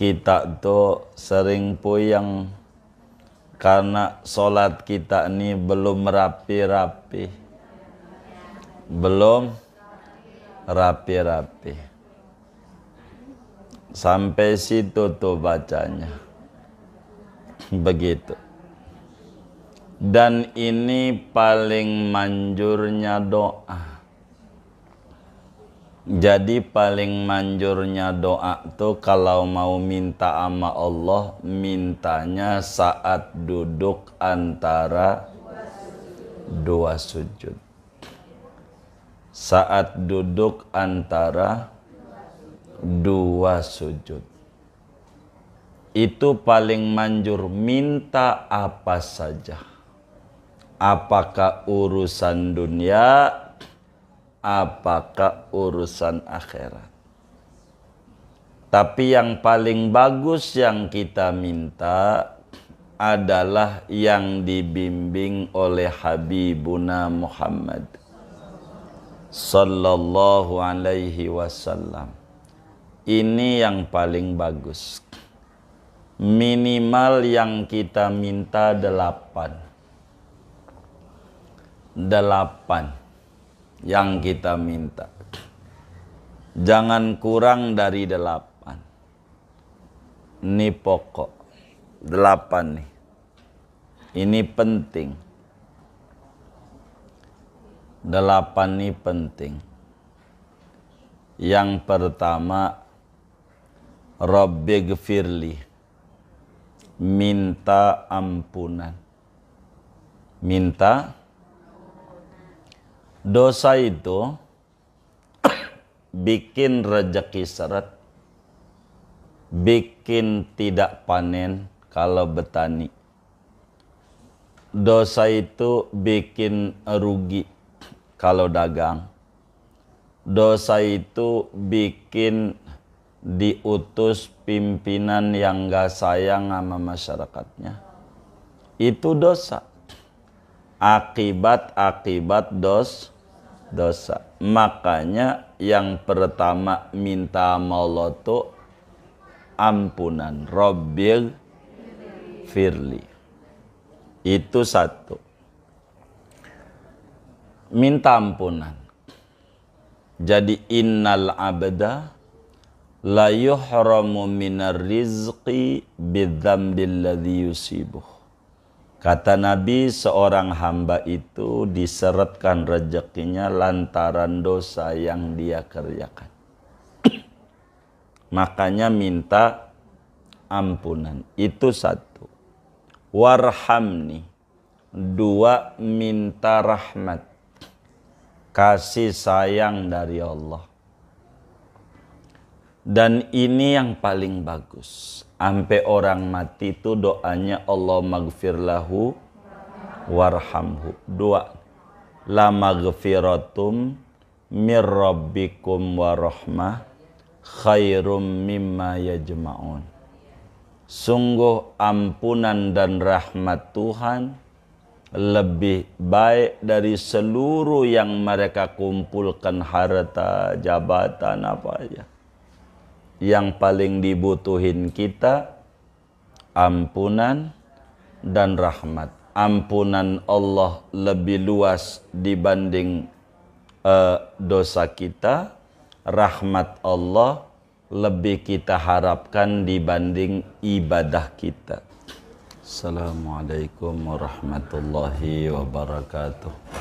kita tuh sering puyeng karena sholat kita ini belum rapi-rapi. Belum rapi-rapi. Sampai situ tuh bacanya. Begitu. Dan ini paling manjurnya doa. Jadi paling manjurnya doa tuh kalau mau minta sama Allah, mintanya saat duduk antara dua sujud. Saat duduk antara dua sujud. Itu paling manjur, minta apa saja. Apakah urusan dunia, apakah urusan akhirat. Tapi yang paling bagus yang kita minta adalah yang dibimbing oleh Habibuna Muhammad sallallahu alaihi wasallam. Ini yang paling bagus. Minimal yang kita minta 8 yang kita minta. Jangan kurang dari 8. Ini pokok. 8 nih. Ini penting. 8 ini penting. Yang pertama, Rabbighfirli. Minta ampunan. Minta. Dosa itu bikin rezeki seret, bikin tidak panen kalau betani. Dosa itu bikin rugi kalau dagang. Dosa itu bikin diutus pimpinan yang gak sayang sama masyarakatnya. Itu dosa. Akibat dosa. Makanya yang pertama minta sama Allah tuh ampunan. Rabbil firli. Itu satu. Minta ampunan. Jadi innal abda la yuhramu minar rizqi bidzambil ladzi yusibuh. Kata Nabi, seorang hamba itu diseretkan rezekinya lantaran dosa yang dia kerjakan. Makanya minta ampunan. Itu satu. Warhamni. 2, minta rahmat. Kasih sayang dari Allah. Dan ini yang paling bagus. Sampai orang mati itu doanya Allah maghfir lahu warhamhu. 2. La maghfiratum mir rabbikum warahmah khairum mimma yajma'un. Sungguh ampunan dan rahmat Tuhan lebih baik dari seluruh yang mereka kumpulkan, harta, jabatan, apa aja. Yang paling dibutuhin kita ampunan dan rahmat. Ampunan Allah lebih luas dibanding dosa kita. Rahmat Allah lebih kita harapkan dibanding ibadah kita. Assalamualaikum warahmatullahi wabarakatuh.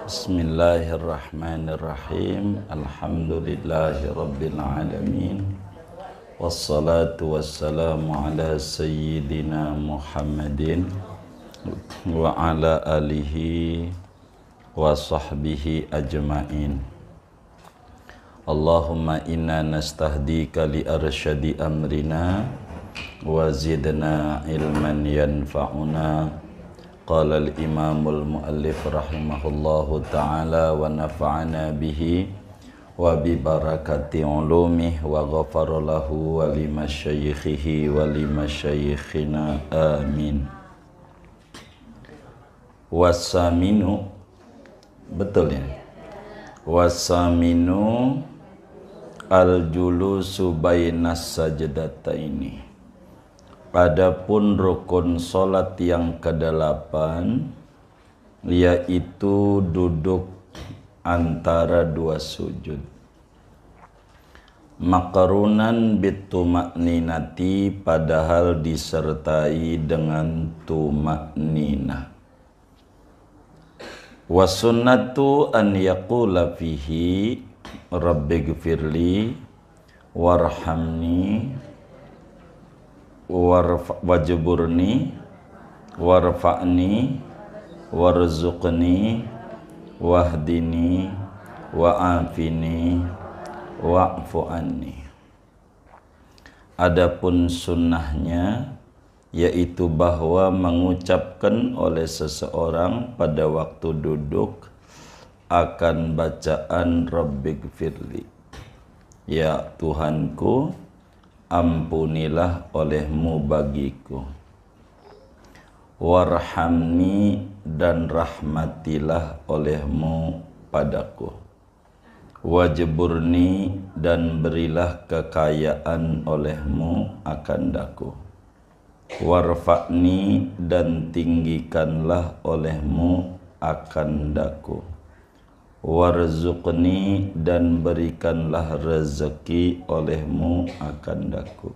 Bismillahirrahmanirrahim. Alhamdulillahi rabbil alamin. Wassalatu wassalamu ala sayyidina Muhammadin wa ala alihi wa sahbihi ajma'in. Allahumma inna nastahdika li arsyadi amrina wa zidna ilman yanfa'una. Qala al-imamul muallif rahimahullahu ta'ala wa nafa'ana bihi wa bi barakati ulumih wa ghafara lahu wa li masyayikhihi wa li masyayikhina amin. Wasaminu, betul ya? Wasaminu Al-julusu bainas sajdataini. Adapun rukun salat yang kedelapan yaitu duduk antara dua sujud. Maqrunan bituma'ninati, padahal disertai dengan tuma'ninah. Wa sunnatu an yaqula fihi rabbighfirli warhamni wajburni warfa'ni warzuqni wahdini wa'afini wa'fu anni. Adapun sunnahnya yaitu bahwa mengucapkan oleh seseorang pada waktu duduk akan bacaan Rabbighfirli, ya Tuhanku, ampunilah olehmu bagiku. Warhamni, dan rahmatilah olehmu padaku. Wajburni, dan berilah kekayaan olehmu akan daku. Warfa'ni, dan tinggikanlah olehmu akan daku. Warzuqni, dan berikanlah rezeki olehmu akan daku.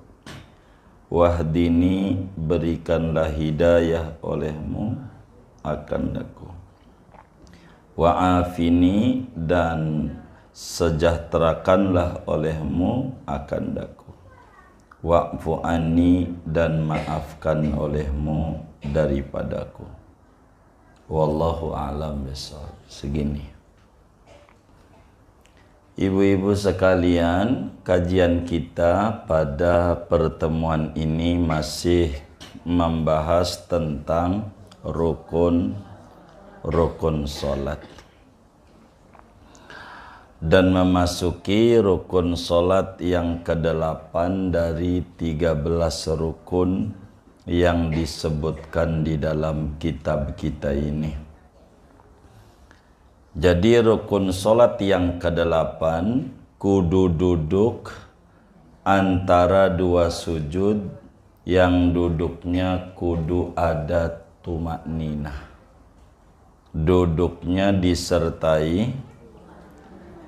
Wahdini, berikanlah hidayah olehmu akan daku. Wa'afini, dan sejahterakanlah olehmu akan daku. Wa'fu anni, dan maafkan olehmu daripadaku. Wallahu a'lam bishawab. Segini. Ibu-ibu sekalian, kajian kita pada pertemuan ini masih membahas tentang rukun salat dan memasuki rukun salat yang ke-8 dari 13 rukun yang disebutkan di dalam kitab kita ini. Jadi rukun salat yang ke-8 kudu duduk antara dua sujud yang duduknya kudu ada tuma'ninah. Duduknya disertai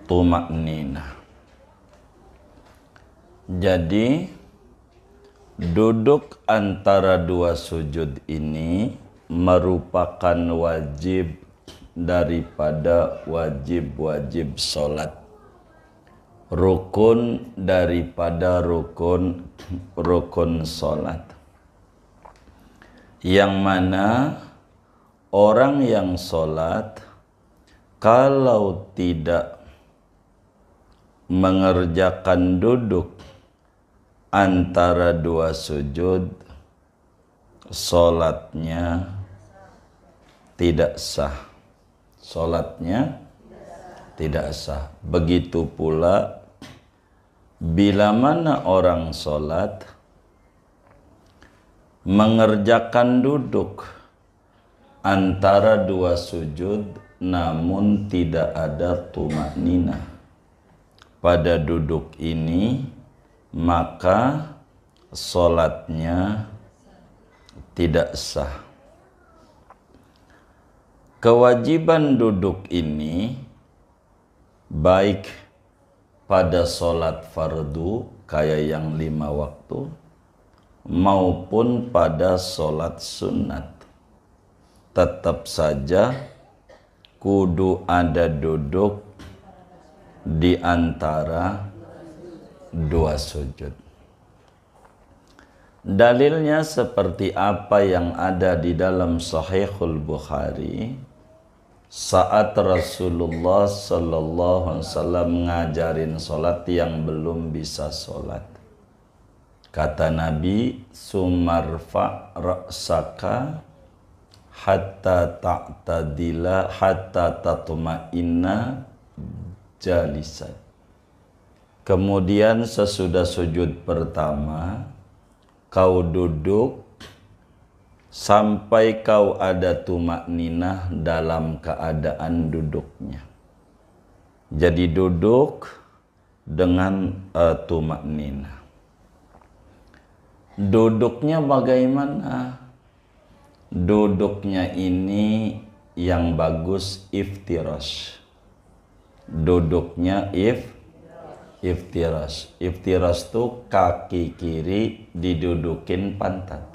tuma'ninah. Jadi duduk antara dua sujud ini merupakan wajib daripada wajib-wajib salat. Rukun daripada rukun salat. Yang mana orang yang salat kalau tidak mengerjakan duduk antara dua sujud, salatnya tidak sah. Salatnya tidak sah. Begitu pula bila mana orang salat mengerjakan duduk antara dua sujud namun tidak ada tuma'ninah pada duduk ini, maka salatnya tidak sah. Kewajiban duduk ini baik pada salat fardu kayak yang 5 waktu maupun pada salat sunat. Tetap saja kudu ada duduk di antara dua sujud. Dalilnya seperti apa yang ada di dalam Sahihul Bukhari saat Rasulullah sallallahu alaihi wasallam ngajarin salat yang belum bisa salat. Kata Nabi, "Sumarfa ra'saka hatta ta'tadila hatta tatma'inna jalisan." Kemudian sesudah sujud pertama, kau duduk sampai kau ada tuma'ninah dalam keadaan duduknya. Jadi duduk dengan tumaknina. Duduknya bagaimana? Duduknya ini yang bagus iftirash. Duduknya iftirash. Iftirash tuh kaki kiri didudukin pantat.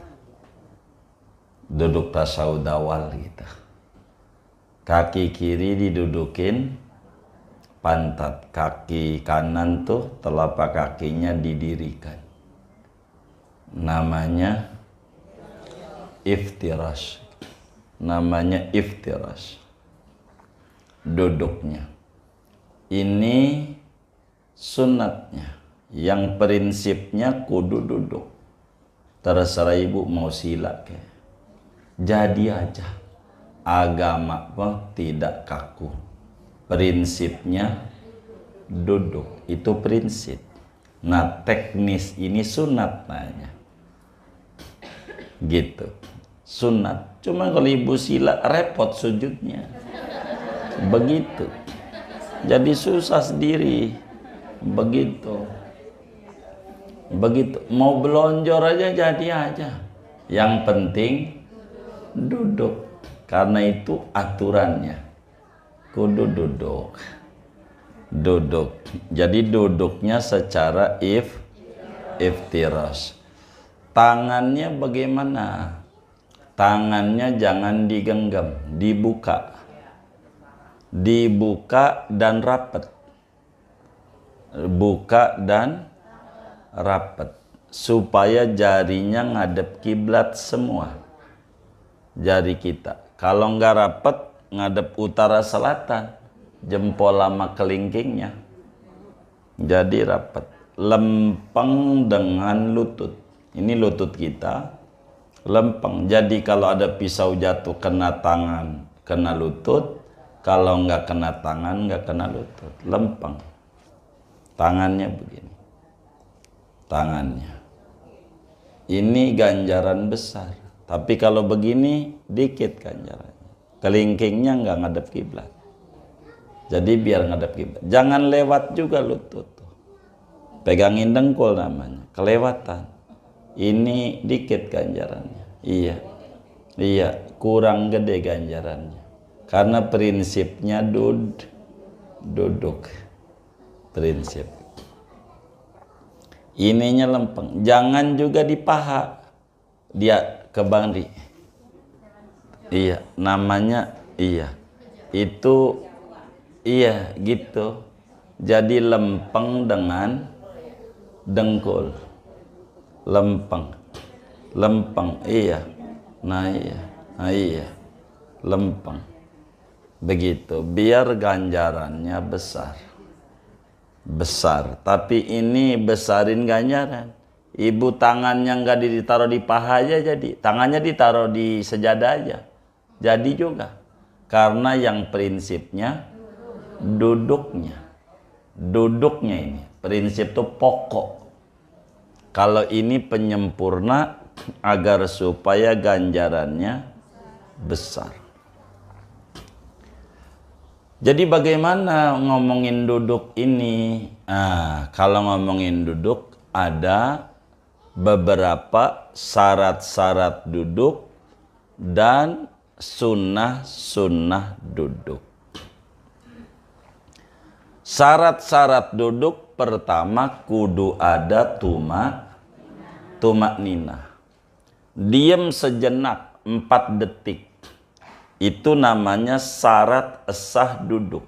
Duduk tasawuf awal gitu. Kaki kiri didudukin pantat. Kaki kanan tuh telapak kakinya didirikan. Namanya iftirash. Namanya iftirash. Duduknya. Ini sunatnya. Yang prinsipnya kudu duduk. Terserah ibu mau sila ke. Jadi aja. Agama pun tidak kaku. Prinsipnya duduk. Itu prinsip. Nah, teknis ini sunat namanya. Gitu. Sunat. Cuma kalau ibu sila repot sujudnya. Begitu. Jadi susah sendiri. Begitu. Begitu. Mau belonjor aja jadi aja. Yang penting duduk. Karena itu aturannya. Kudu duduk. Duduk. Jadi duduknya secara iftirash. Tangannya bagaimana? Tangannya jangan digenggam, dibuka. Dibuka dan rapat. Buka dan rapat. Supaya jarinya ngadep kiblat semua. Jari kita. Kalau nggak rapat, ngadep utara selatan. Jempol sama kelingkingnya. Jadi rapat. Lempeng dengan lutut. Ini lutut kita lempeng. Jadi kalau ada pisau jatuh kena tangan, kena lutut. Kalau nggak kena tangan, nggak kena lutut. Lempeng. Tangannya begini. Tangannya. Ini ganjaran besar. Tapi kalau begini, dikit ganjarannya. Kelingkingnya nggak ngadep kiblat. Jadi biar ngadep kiblat. Jangan lewat juga lutut. Pegangin dengkul namanya. Kelewatan. Ini dikit ganjarannya. Iya. Iya, kurang gede ganjarannya. Karena prinsipnya duduk. Prinsip. Ininya lempeng. Jangan juga di paha. Dia ke bangri. Iya, namanya iya. Itu iya gitu. Jadi lempeng dengan dengkul. Lempeng. Lempeng, iya. Nah iya. Lempeng. Begitu, biar ganjarannya besar. Besar, tapi ini besarin ganjaran. Ibu tangannya nggak ditaruh di paha aja jadi. Tangannya ditaruh di sejadah aja. Jadi juga. Karena yang prinsipnya duduknya. Duduknya ini. Prinsip itu pokok. Kalau ini penyempurna agar supaya ganjarannya besar. Jadi bagaimana ngomongin duduk ini? Kalau ngomongin duduk ada beberapa syarat-syarat duduk dan sunnah-sunnah duduk. Syarat-syarat duduk pertama kudu ada tumaknina. Diam sejenak 4 detik. Itu namanya syarat sah duduk.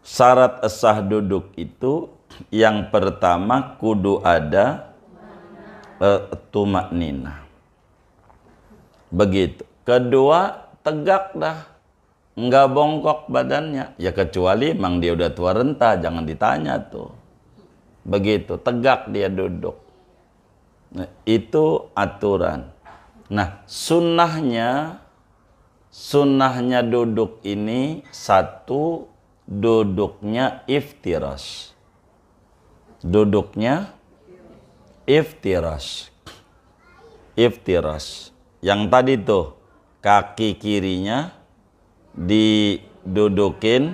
Syarat sah duduk itu yang pertama kudu ada tumaknina. Begitu. Kedua, tegak dah. Enggak bongkok badannya. Ya kecuali emang dia udah tua renta, jangan ditanya tuh. Begitu, tegak dia duduk. Nah, itu aturan. Nah, sunnahnya duduk ini satu, duduknya iftirash. Duduknya iftirash. Iftirash. Yang tadi tuh kaki kirinya didudukin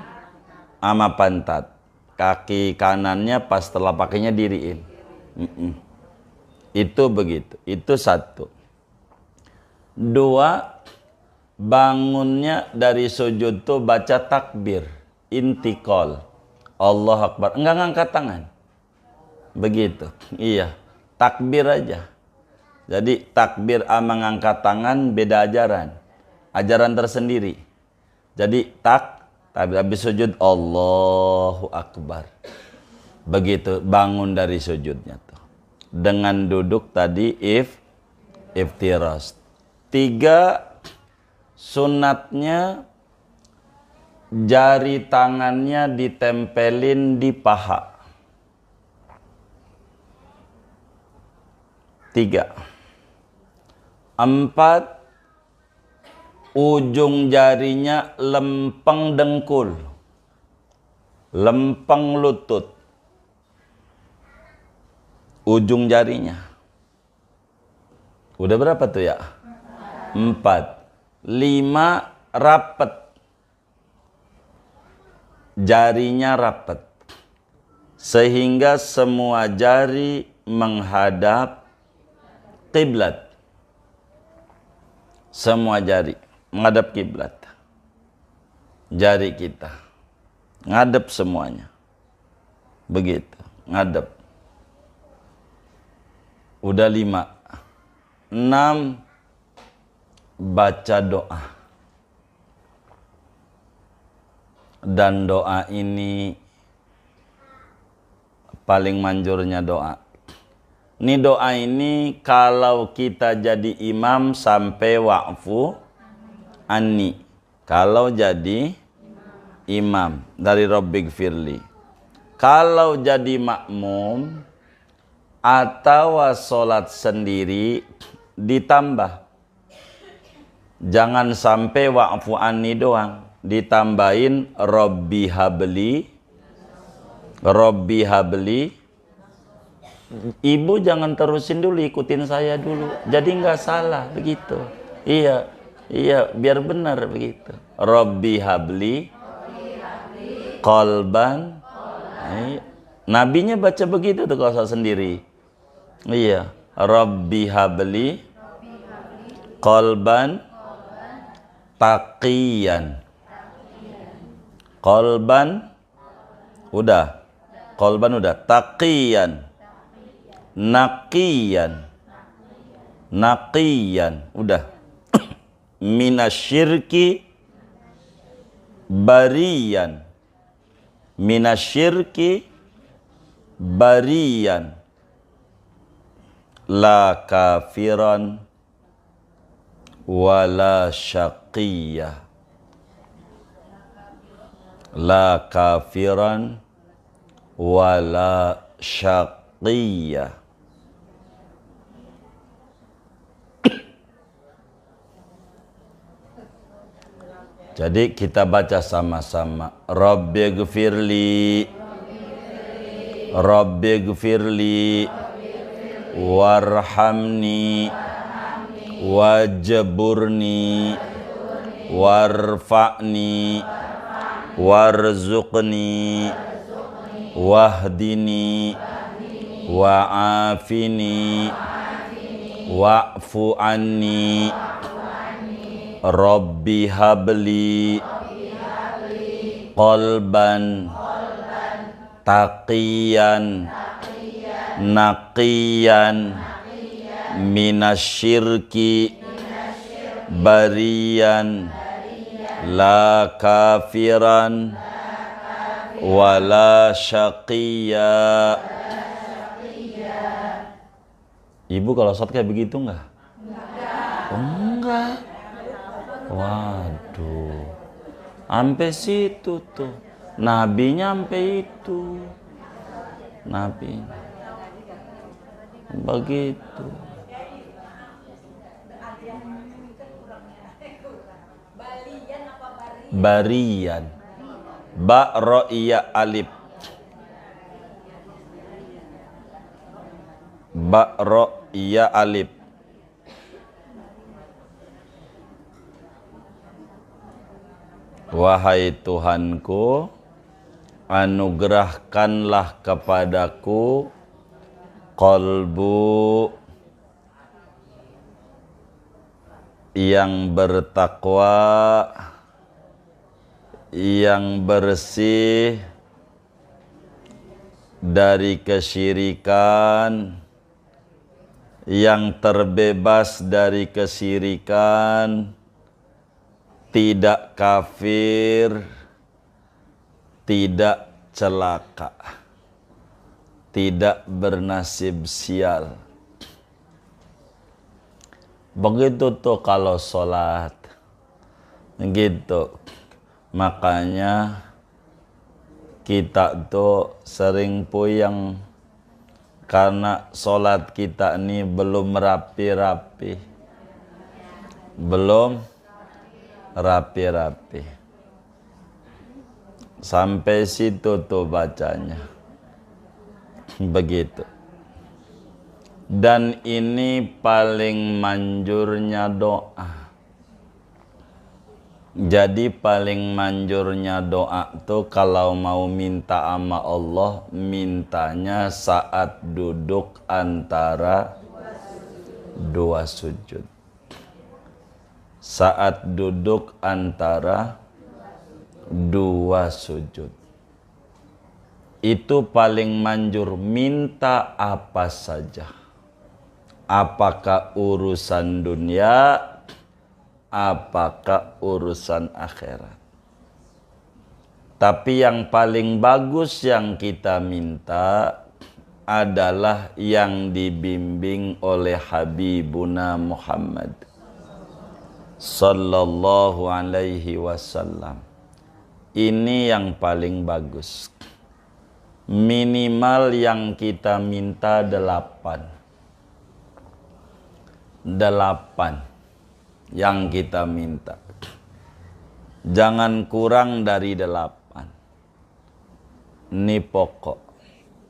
sama pantat. kaki kanannya pas telapak kakinya diriin. Itu begitu. Itu satu. Dua, bangunnya dari sujud tuh baca takbir, intikal, Allah Akbar. Enggak ngangkat tangan. Begitu. Iya, takbir aja. Jadi takbir sama ngangkat tangan beda ajaran. Ajaran tersendiri. Jadi habis sujud Allahu Akbar. Begitu bangun dari sujudnya tuh. Dengan duduk tadi iftiras. 3, sunatnya jari tangannya ditempelin di paha. 3. 4, ujung jarinya lempeng dengkul, lempeng lutut, ujung jarinya. Udah berapa tuh ya? 4. 5, rapet, jarinya rapet, sehingga semua jari menghadap kiblat. Semua jari menghadap kiblat. Jari kita ngadep semuanya. Begitu, ngadep. Udah 5. 6, baca doa. Dan doa ini paling manjurnya doa. Ini doa ini kalau kita jadi imam sampai wa'fu anni. Kalau jadi imam dari Rabbik firli. Kalau jadi makmum atau sholat sendiri ditambah. Jangan sampai wa'fu anni doang. Ditambahin Rabbi habli. Rabbi habli. Ibu jangan terusin dulu, ikutin saya dulu. Jadi nggak salah begitu. Iya, biar benar begitu. Rabbi habli qalban. Nabinya baca begitu tuh kalau saya sendiri. Iya, Rabbi habli qalban taqiyan. Qalban udah. Qalban udah. Taqiyan. Naqiyan. Naqiyan. Udah. Minasyirki bariyan. Minasyirki bariyan. La kafiran wala syaqiyah. La kafiran wala syaqiyah. Jadi kita baca sama-sama. Rabbighfirli, Rabbighfirli, warhamni, wajburni, warfa'ni, warzuqni, wahdini, wa'afini, wa'fu anni. Rabbi habli qalban taqiyan naqiyan minasyirki bariyan la kafiran wala syaqiyya. Ibu kalau sholat kayak begitu enggak? Enggak. Waduh, sampai situ tuh, nabinya sampai itu, nabi, begitu. Barian, ba ro iya alif, ba ro iya alif. Wahai Tuhanku, anugerahkanlah kepadaku qalbu yang bertakwa, yang bersih dari kesyirikan, yang terbebas dari kesyirikan, tidak kafir, tidak celaka, tidak bernasib sial. Begitu tuh kalau sholat, gitu. Makanya kita tuh sering puyeng karena sholat kita ini belum rapi-rapi, belum rapi-rapi. Sampai situ tuh bacanya, begitu. Dan ini paling manjurnya doa. Jadi paling manjurnya doa tuh kalau mau minta sama Allah, mintanya saat duduk antara dua sujud. Saat duduk antara dua sujud. Itu paling manjur, minta apa saja. Apakah urusan dunia, apakah urusan akhirat. Tapi yang paling bagus yang kita minta adalah yang dibimbing oleh Habibuna Muhammad sallallahu alaihi wasallam. Ini yang paling bagus. Minimal yang kita minta 8 yang kita minta. Jangan kurang dari 8. Ini pokok.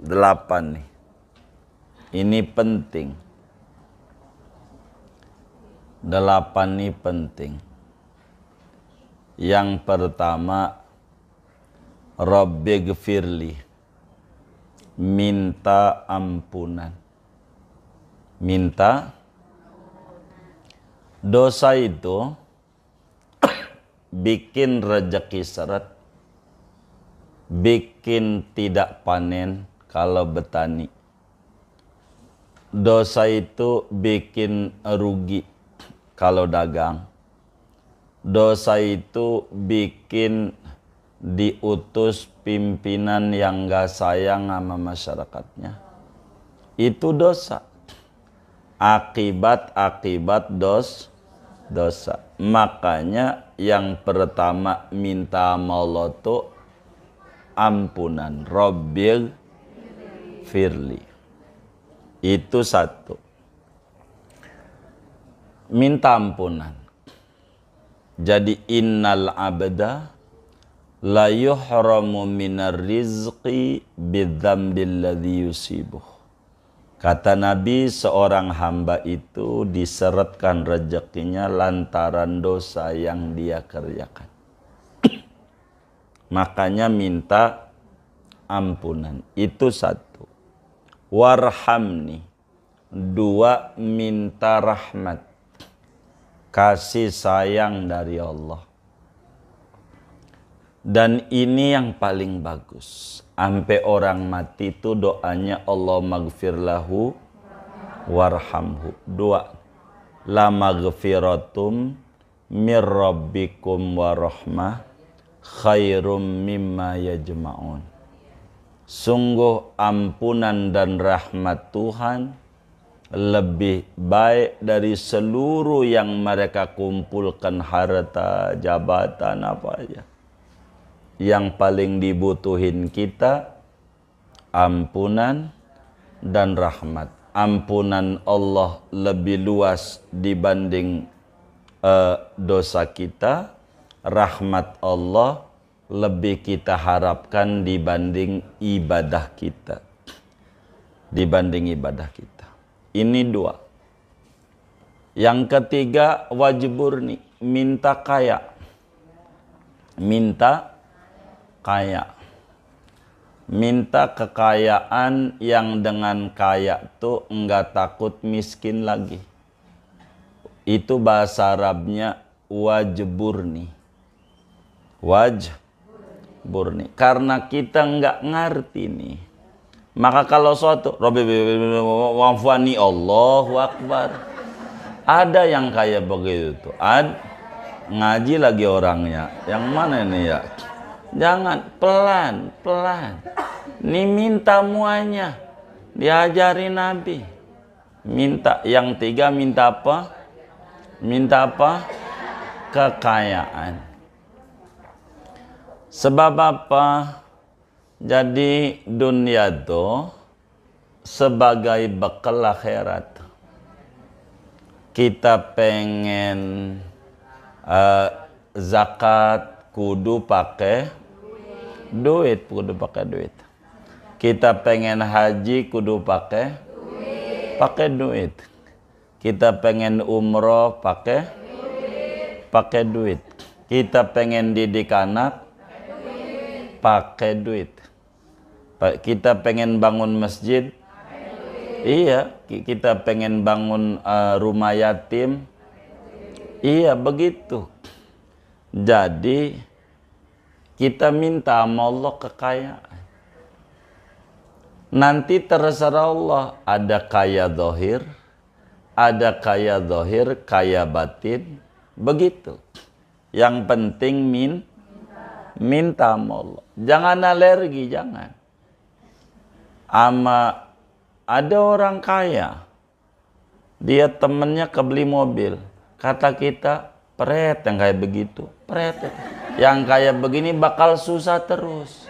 8 nih. Ini penting. 8 ini penting. Yang pertama, Rabbighfirli. Minta ampunan. Minta. Dosa itu bikin rezeki seret, bikin tidak panen kalau betani. Dosa itu bikin rugi kalau dagang. Dosa itu bikin diutus pimpinan yang gak sayang sama masyarakatnya. Itu dosa. Akibat dosa. Makanya yang pertama minta sama Allah tuh ampunan. Rabbil firli. Itu satu. Minta ampunan. Jadi innal abda la yuhramu minar rizqi bidzambil ladzi yusibuh. Kata Nabi, seorang hamba itu diseretkan rezekinya lantaran dosa yang dia kerjakan. Makanya minta ampunan. Itu satu. Warhamni. 2, minta rahmat. Kasih sayang dari Allah. Dan ini yang paling bagus. Sampai orang mati itu doanya Allah maghfir lahu warhamhu. 2. La maghfiratum mir rabbikum warahmah khairum mimma yajma'un. Sungguh ampunan dan rahmat Tuhan lebih baik dari seluruh yang mereka kumpulkan, harta, jabatan, apa aja. Yang paling dibutuhin kita ampunan dan rahmat. Ampunan Allah lebih luas dibanding dosa kita. Rahmat Allah lebih kita harapkan dibanding ibadah kita. Dibanding ibadah kita. Ini 2. Yang ketiga, wajburni, minta kaya. Minta kaya. Minta kekayaan yang dengan kaya tuh enggak takut miskin lagi. Itu bahasa Arabnya wajburni. Wajburni. Karena kita enggak ngerti nih. Maka kalau suatu Rabbi wafani Allahu Akbar. Ada yang kayak begitu tuh. Ngaji lagi orangnya. Yang mana ini ya? Jangan pelan-pelan. Ini minta muanya. Diajari Nabi. Minta yang tiga minta apa? Minta apa? Kekayaan. Sebab apa? Jadi dunia itu sebagai bekal akhirat. Kita pengen zakat kudu pakai duit, Kita pengen haji kudu pakai duit. Kita pengen umroh pakai duit. Kita pengen didik anak pakai duit. Kita pengen bangun masjid, iya. Kita pengen bangun rumah yatim, iya begitu. Jadi kita minta sama Allah kekayaan. Nanti terserah Allah, ada kaya zahir, kaya batin, begitu. Yang penting minta sama Allah. Jangan alergi, jangan. Ada orang kaya, dia temennya kebeli mobil, kata kita, pret yang kayak begitu, pret. Yang kayak begini bakal susah terus.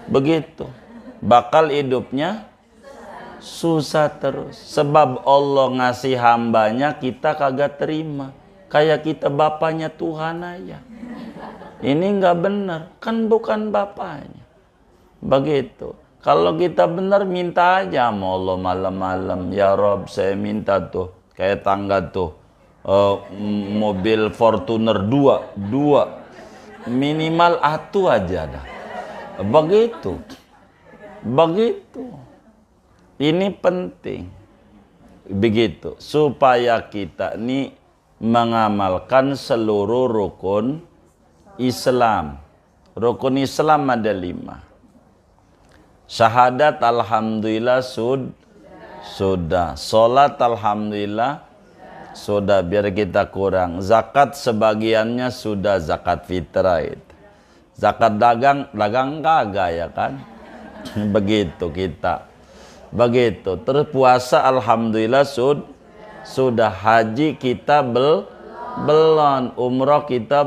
Begitu. Bakal hidupnya susah terus. Sebab Allah ngasih hambanya kita kagak terima. Kayak kita bapaknya Tuhan aja. Ini nggak benar. Kan bukan bapaknya. Begitu. Kalau kita benar minta aja sama Allah malam-malam. Ya Rob, saya minta tuh. Kayak tangga tuh. Mobil Fortuner 2. Minimal atu aja dah. Begitu. Ini penting. Begitu. Supaya kita ini mengamalkan seluruh rukun Islam. Rukun Islam ada 5. Syahadat alhamdulillah sudah. Salat alhamdulillah sudah, biar kita kurang. Zakat sebagiannya sudah, zakat fitrah itu. Zakat dagang kagak ya kan? Begitu kita. Begitu. Terus puasa alhamdulillah sudah. Haji kita belum. Umroh kita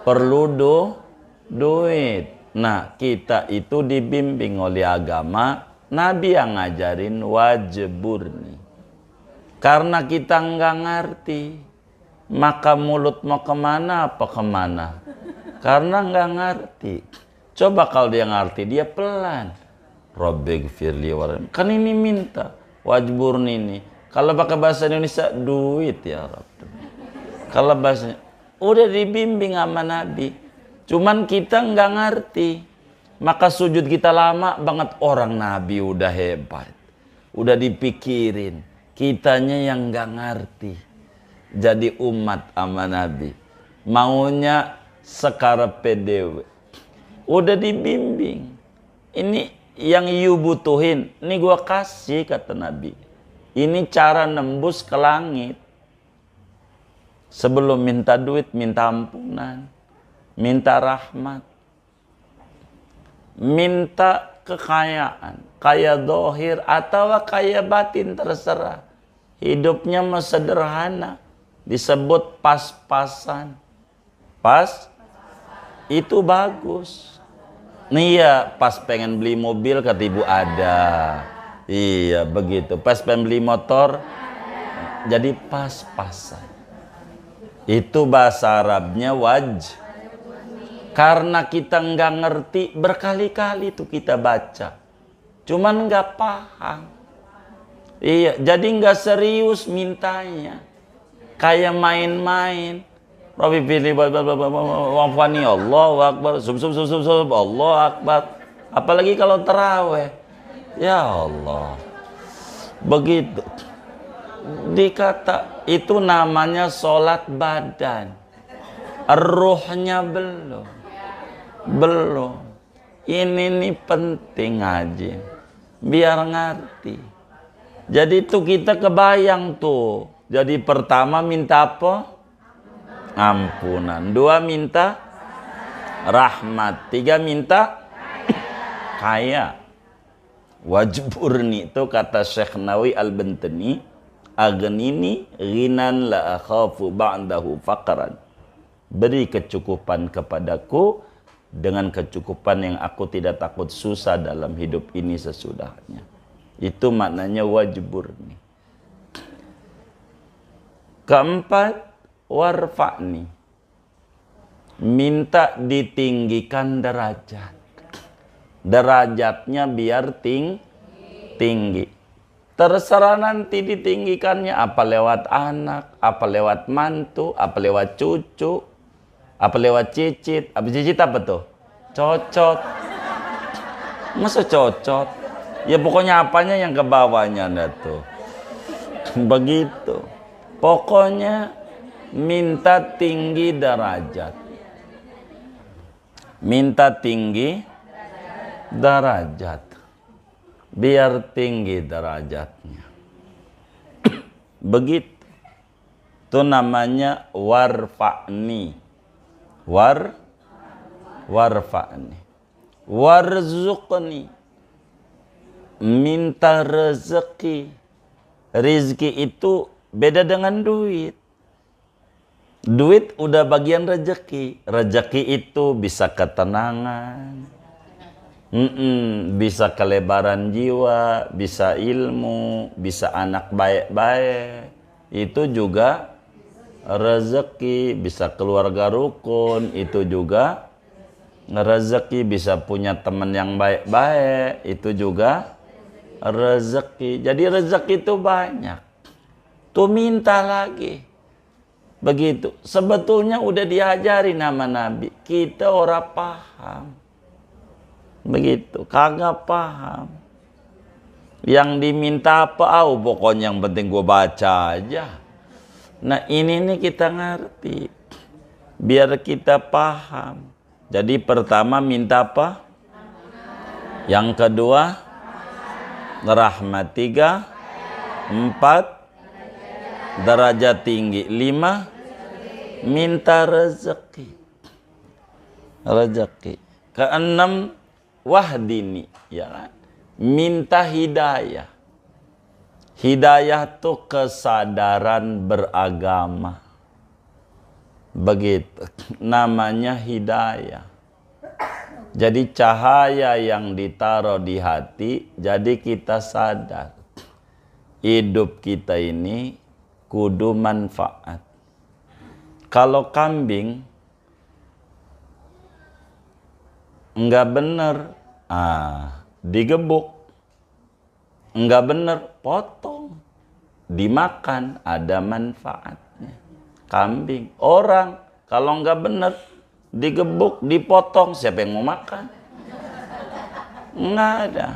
perlu duit. Nah, kita itu dibimbing oleh agama. Nabi yang ngajarin wajburni. Karena kita nggak ngerti, maka mulut mau kemana apa kemana. Karena nggak ngerti. Coba kalau dia ngerti, dia pelan. Rabbighfirli warham. Kan ini minta wajburni ini. Kalau pakai bahasa Indonesia, duit ya Rabb. Kalau bahasanya, udah dibimbing sama Nabi. Cuman kita nggak ngerti. Maka sujud kita lama banget. Orang Nabi udah hebat. Udah dipikirin. Kitanya yang nggak ngerti. Jadi umat sama Nabi. Maunya sekarepe dewe. Udah dibimbing. Ini yang you butuhin. Ini gua kasih, kata Nabi. Ini cara nembus ke langit. Sebelum minta duit, minta ampunan. Minta rahmat. Minta kekayaan. Kaya dohir atau kaya batin, terserah. Hidupnya mah sederhana. Disebut pas-pasan. Pas? Itu bagus. Nih ya, pas pengen beli mobil kata ibu ada. Iya begitu. Pas pengen beli motor, jadi pas-pasan. Itu bahasa Arabnya Karena kita nggak ngerti, berkali-kali tuh kita baca. Cuman nggak paham. Iya, jadi nggak serius mintanya. Kayak main-main. Rabbi pilih wafani Allahu Akbar. Allahu Akbar. Apalagi kalau taraweh. Ya Allah. Begitu. Dikata itu namanya sholat badan. Ruhnya belum. Belum. Ini nih penting ngaji. Biar ngerti. Jadi itu kita kebayang tuh. Jadi pertama minta apa? Ampunan. 2 minta rahmat. 3 minta kaya. Wajburni itu kata Syekh Nawawi Al-Bantani, aghnini ghinan la akhafu ba'dahu faqran. Beri kecukupan kepadaku dengan kecukupan yang aku tidak takut susah dalam hidup ini sesudahnya. Itu maknanya wajburni. Keempat, warfa'ni. Minta ditinggikan derajat. Derajatnya biar tinggi. Terserah nanti ditinggikannya apa lewat anak, apa lewat mantu, apa lewat cucu, apa lewat cicit. Apa cicit apa tuh? Cocot. Masa cocot? Ya pokoknya apanya yang ke bawahnya dah tuh. Begitu. Pokoknya minta tinggi derajat. Minta tinggi derajat. Biar tinggi derajatnya. Begitu. Itu namanya warfa'ni. Warfa'ni. Warzuqni. Minta rezeki. Rizki itu beda dengan duit. Duit udah bagian rezeki. Rezeki itu bisa ketenangan, bisa kelebaran jiwa, bisa ilmu, bisa anak baik-baik. Itu juga rezeki. Bisa keluarga rukun, itu juga rezeki. Bisa punya teman yang baik-baik, itu juga rezeki. Jadi rezeki itu banyak. Tuh minta lagi. Begitu. Sebetulnya udah diajari nama Nabi. Kita orang paham. Begitu. Kagak paham. Yang diminta apa? Pokoknya yang penting gue baca aja. Nah ini nih kita ngerti. Biar kita paham. Jadi pertama minta apa? Yang kedua rahmat. 3, 4 derajat tinggi. 5 minta rezeki. Keenam wahdini, ya kan? Minta hidayah. Hidayah itu kesadaran beragama. Begitu namanya hidayah. Jadi cahaya yang ditaruh di hati, jadi kita sadar hidup kita ini kudu manfaat. Kalau kambing enggak bener, digebuk. Enggak bener, potong. Dimakan, ada manfaatnya. Kambing, orang kalau enggak bener, digebuk, dipotong, siapa yang mau makan? Enggak ada.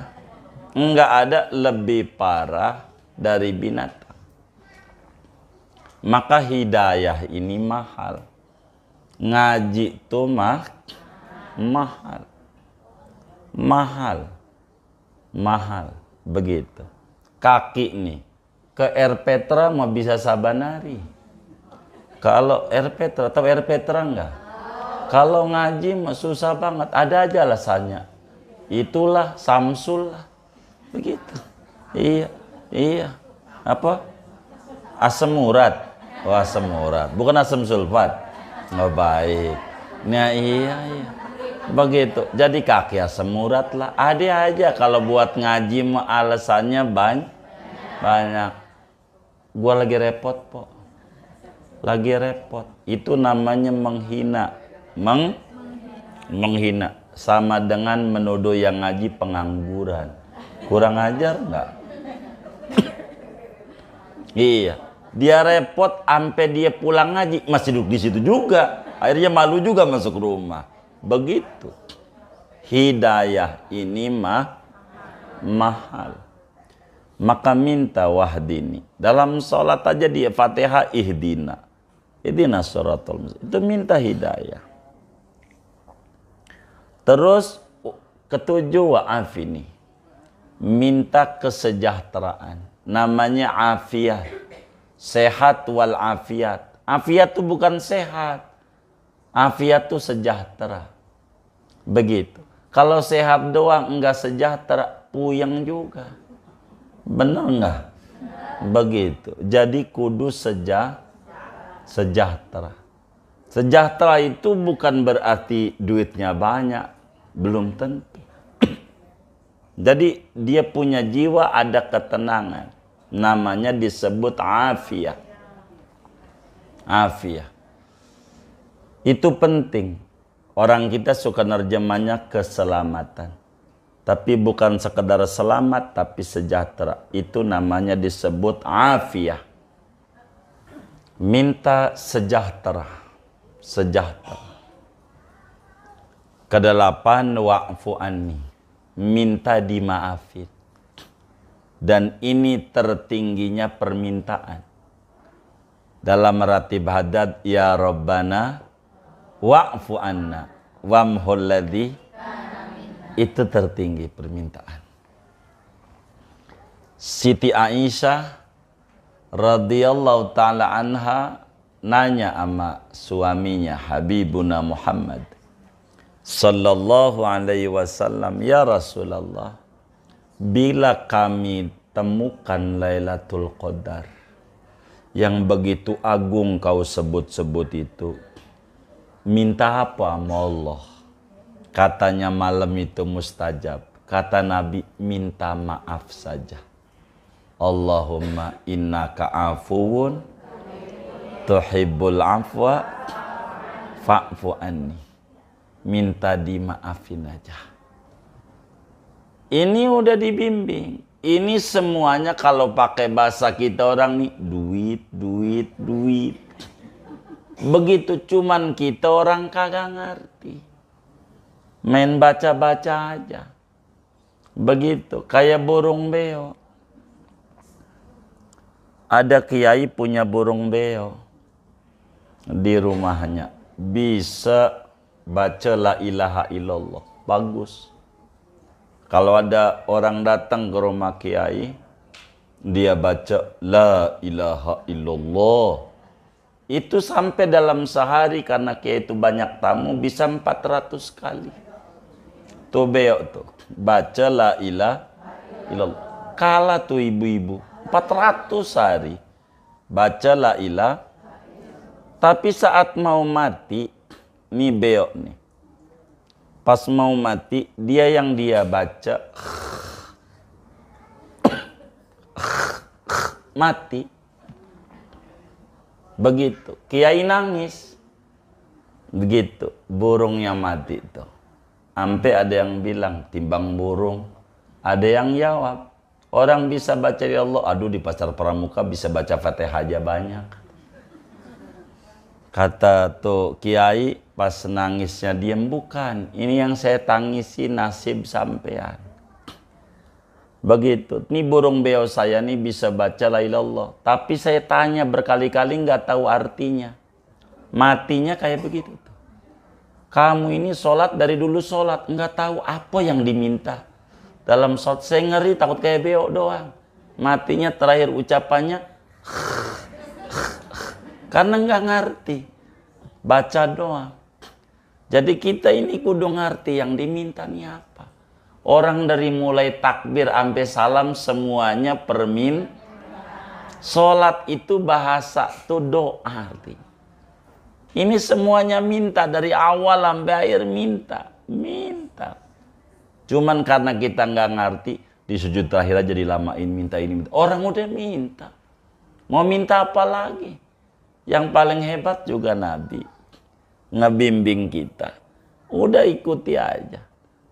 Enggak ada lebih parah dari binatang. Maka hidayah ini mahal. Ngaji itu mahal. Begitu. Kaki nih ke Air Petra mau bisa sabanari. Kalau Air Petra, tahu Air Petra enggak? Kalau ngaji mah susah banget. Ada aja alasannya. Itulah Samsul lah. Begitu. Iya. Apa? Asam urat. Oh, asam urat. Bukan asam sulfat. Nggak baik. Nah iya. Begitu. Jadi kaki asam urat lah. Ada aja kalau buat ngaji mah alasannya banyak. Gua lagi repot, po. Lagi repot. Itu namanya menghina. Menghina. Sama dengan menuduh yang ngaji pengangguran. Kurang ajar nggak? Iya. Dia repot sampai dia pulang ngaji masih duduk di situ juga. Akhirnya malu juga masuk rumah. Begitu. Hidayah ini mahal. Maka minta wahdini. Dalam sholat aja dia Fatihah ihdina. Ihdina shiratal mustaqim. Itu minta hidayah. Terus ketujuh wa'afini. Minta kesejahteraan. Namanya afiat. Sehat wal afiat. Afiat itu bukan sehat. Afiat itu sejahtera. Begitu. Kalau sehat doang enggak sejahtera, puyeng juga. Benar enggak? Begitu. Jadi kudu sejahtera. Sejahtera itu bukan berarti duitnya banyak. Belum tentu. Jadi dia punya jiwa, ada ketenangan. Namanya disebut afiah. Afiah. Itu penting. Orang kita suka nerjemahnya keselamatan. Tapi bukan sekedar selamat, tapi sejahtera. Itu namanya disebut afiah. Minta sejahtera. Sejahtera. Kedelapan, wa'fu anni. Minta dimaafin. Dan ini tertingginya permintaan. Dalam ratib hadad, ya Rabbana, wa'fu anna, wamhul ladzi. Itu tertinggi permintaan. Siti Aisyah radhiyallahu ta'ala anha nanya sama suaminya Habibuna Muhammad sallallahu alaihi wasallam, ya Rasulullah, bila kami temukan Lailatul Qadar yang begitu agung kau sebut-sebut itu, minta apa sama Allah? Katanya malam itu mustajab. Kata Nabi, minta maaf saja. Allahumma innaka afuwun tuhibbul afwa fa'fu anni. Minta dimaafin aja. Ini udah dibimbing. Ini semuanya kalau pakai bahasa kita orang nih, duit. Begitu cuman kita orang kagak ngerti. Main baca-baca aja. Begitu, kayak burung beo. Ada kiai punya burung beo di rumahnya. Bisa baca la ilaha illallah. Bagus. Kalau ada orang datang ke rumah kiai, dia baca la ilaha illallah. Itu sampai dalam sehari, karena kiai itu banyak tamu, bisa 400 kali. Tuh beo tuh, baca la ilaha illallah. Kalah tuh ibu-ibu, 400 hari baca la ilaha. Tapi saat mau mati, nih beo nih, pas mau mati, dia yang dia baca mati. Begitu, kiai nangis. Begitu, burungnya mati tuh. Sampai ada yang bilang, timbang burung. Ada yang jawab, orang bisa baca ya Allah, aduh di pasar pramuka bisa baca Fatihah aja banyak. Kata tuh kiai pas nangisnya, diam, bukan. Ini yang saya tangisi nasib sampean. Begitu, nih burung beo saya nih bisa baca la ilallah. Tapi saya tanya berkali-kali nggak tahu artinya. Matinya kayak begitu. Kamu ini sholat dari dulu sholat, nggak tahu apa yang diminta dalam sholat. Saya ngeri takut kayak beo doang. Matinya terakhir ucapannya karena nggak ngerti, baca doang. Jadi kita ini kudu ngerti yang diminta nih apa. Orang dari mulai takbir sampai salam semuanya permin. Sholat itu bahasa tuh doa artinya. Ini semuanya minta, dari awal sampai akhir minta. Cuman karena kita nggak ngerti, di sujud terakhir aja dilamain minta ini. Minta. Orang udah minta. Mau minta apa lagi? Yang paling hebat juga Nabi. Ngebimbing kita. Udah ikuti aja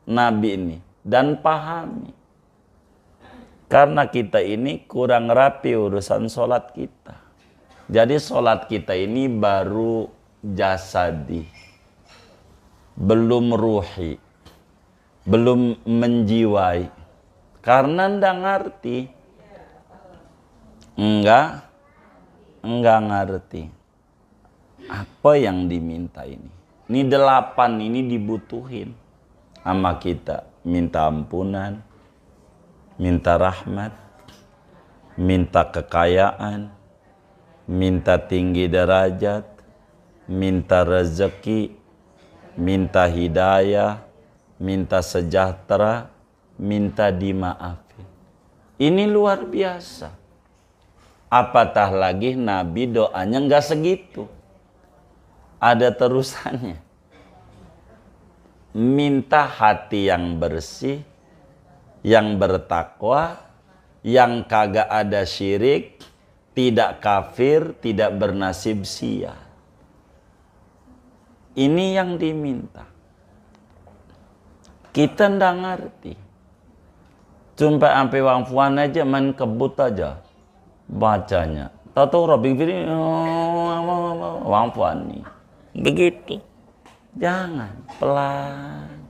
Nabi ini. Dan pahami. Karena kita ini kurang rapi urusan sholat kita. Jadi sholat kita ini baru jasadi, belum ruhi. belum menjiwai, karena ndak ngerti, enggak ngerti apa yang diminta ini. Ini 8 ini dibutuhin sama kita. Minta ampunan, minta rahmat, minta kekayaan, minta tinggi derajat, minta rezeki, minta hidayah, minta sejahtera, minta dimaafin. Ini luar biasa. Apatah lagi Nabi doanya nggak segitu. Ada terusannya. Minta hati yang bersih, yang bertakwa, yang kagak ada syirik, tidak kafir, tidak bernasib sia. Ini yang diminta. Kita ndak ngerti. Sampai wang fuan aja main kebut aja bacanya. Tahu Rabbi Firi wang fuan nih. Begitu. Jangan, pelan.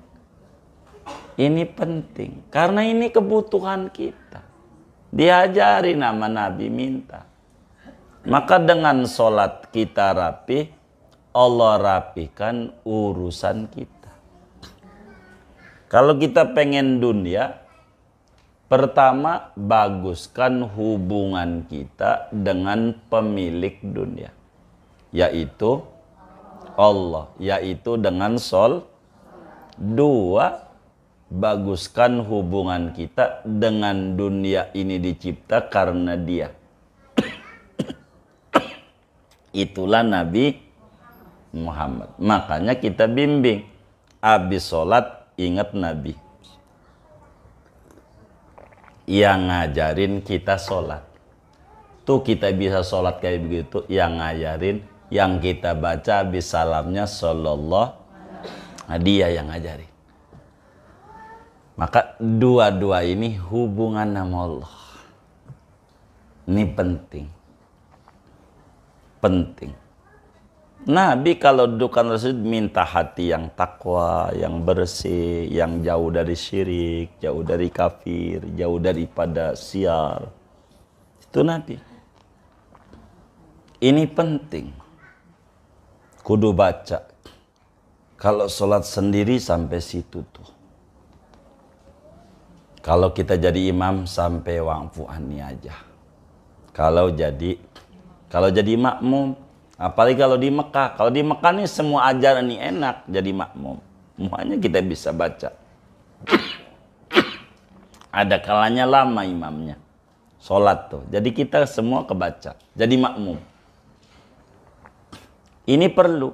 Ini penting karena ini kebutuhan kita. Diajari nama Nabi minta. Maka dengan sholat kita rapi, Allah rapihkan urusan kita. Kalau kita pengen dunia, pertama baguskan hubungan kita dengan pemilik dunia, yaitu Allah, yaitu dengan sol. 2, baguskan hubungan kita dengan dunia ini dicipta karena Dia. Itulah Nabi Muhammad. Makanya kita bimbing, habis sholat ingat Nabi yang ngajarin kita sholat. Tuh kita bisa sholat kayak begitu, yang ngajarin, yang kita baca habis salamnya sallallahu, dia yang ngajarin. Maka dua-dua ini hubungan sama Allah. Ini penting. Penting. Nabi kalau dudukan Rasul minta hati yang takwa, yang bersih, yang jauh dari syirik, jauh dari kafir, jauh daripada sial. Itu Nabi. Ini penting. Kudu baca. Kalau sholat sendiri sampai situ tuh. Kalau kita jadi imam sampai wangfu ani aja. Kalau jadi makmum, apalagi kalau di Mekah. Kalau di Mekah nih semua ajaran ini enak jadi makmum. Semuanya kita bisa baca. Ada kalanya lama imamnya. Sholat tuh. Jadi kita semua kebaca. Jadi makmum. Ini perlu.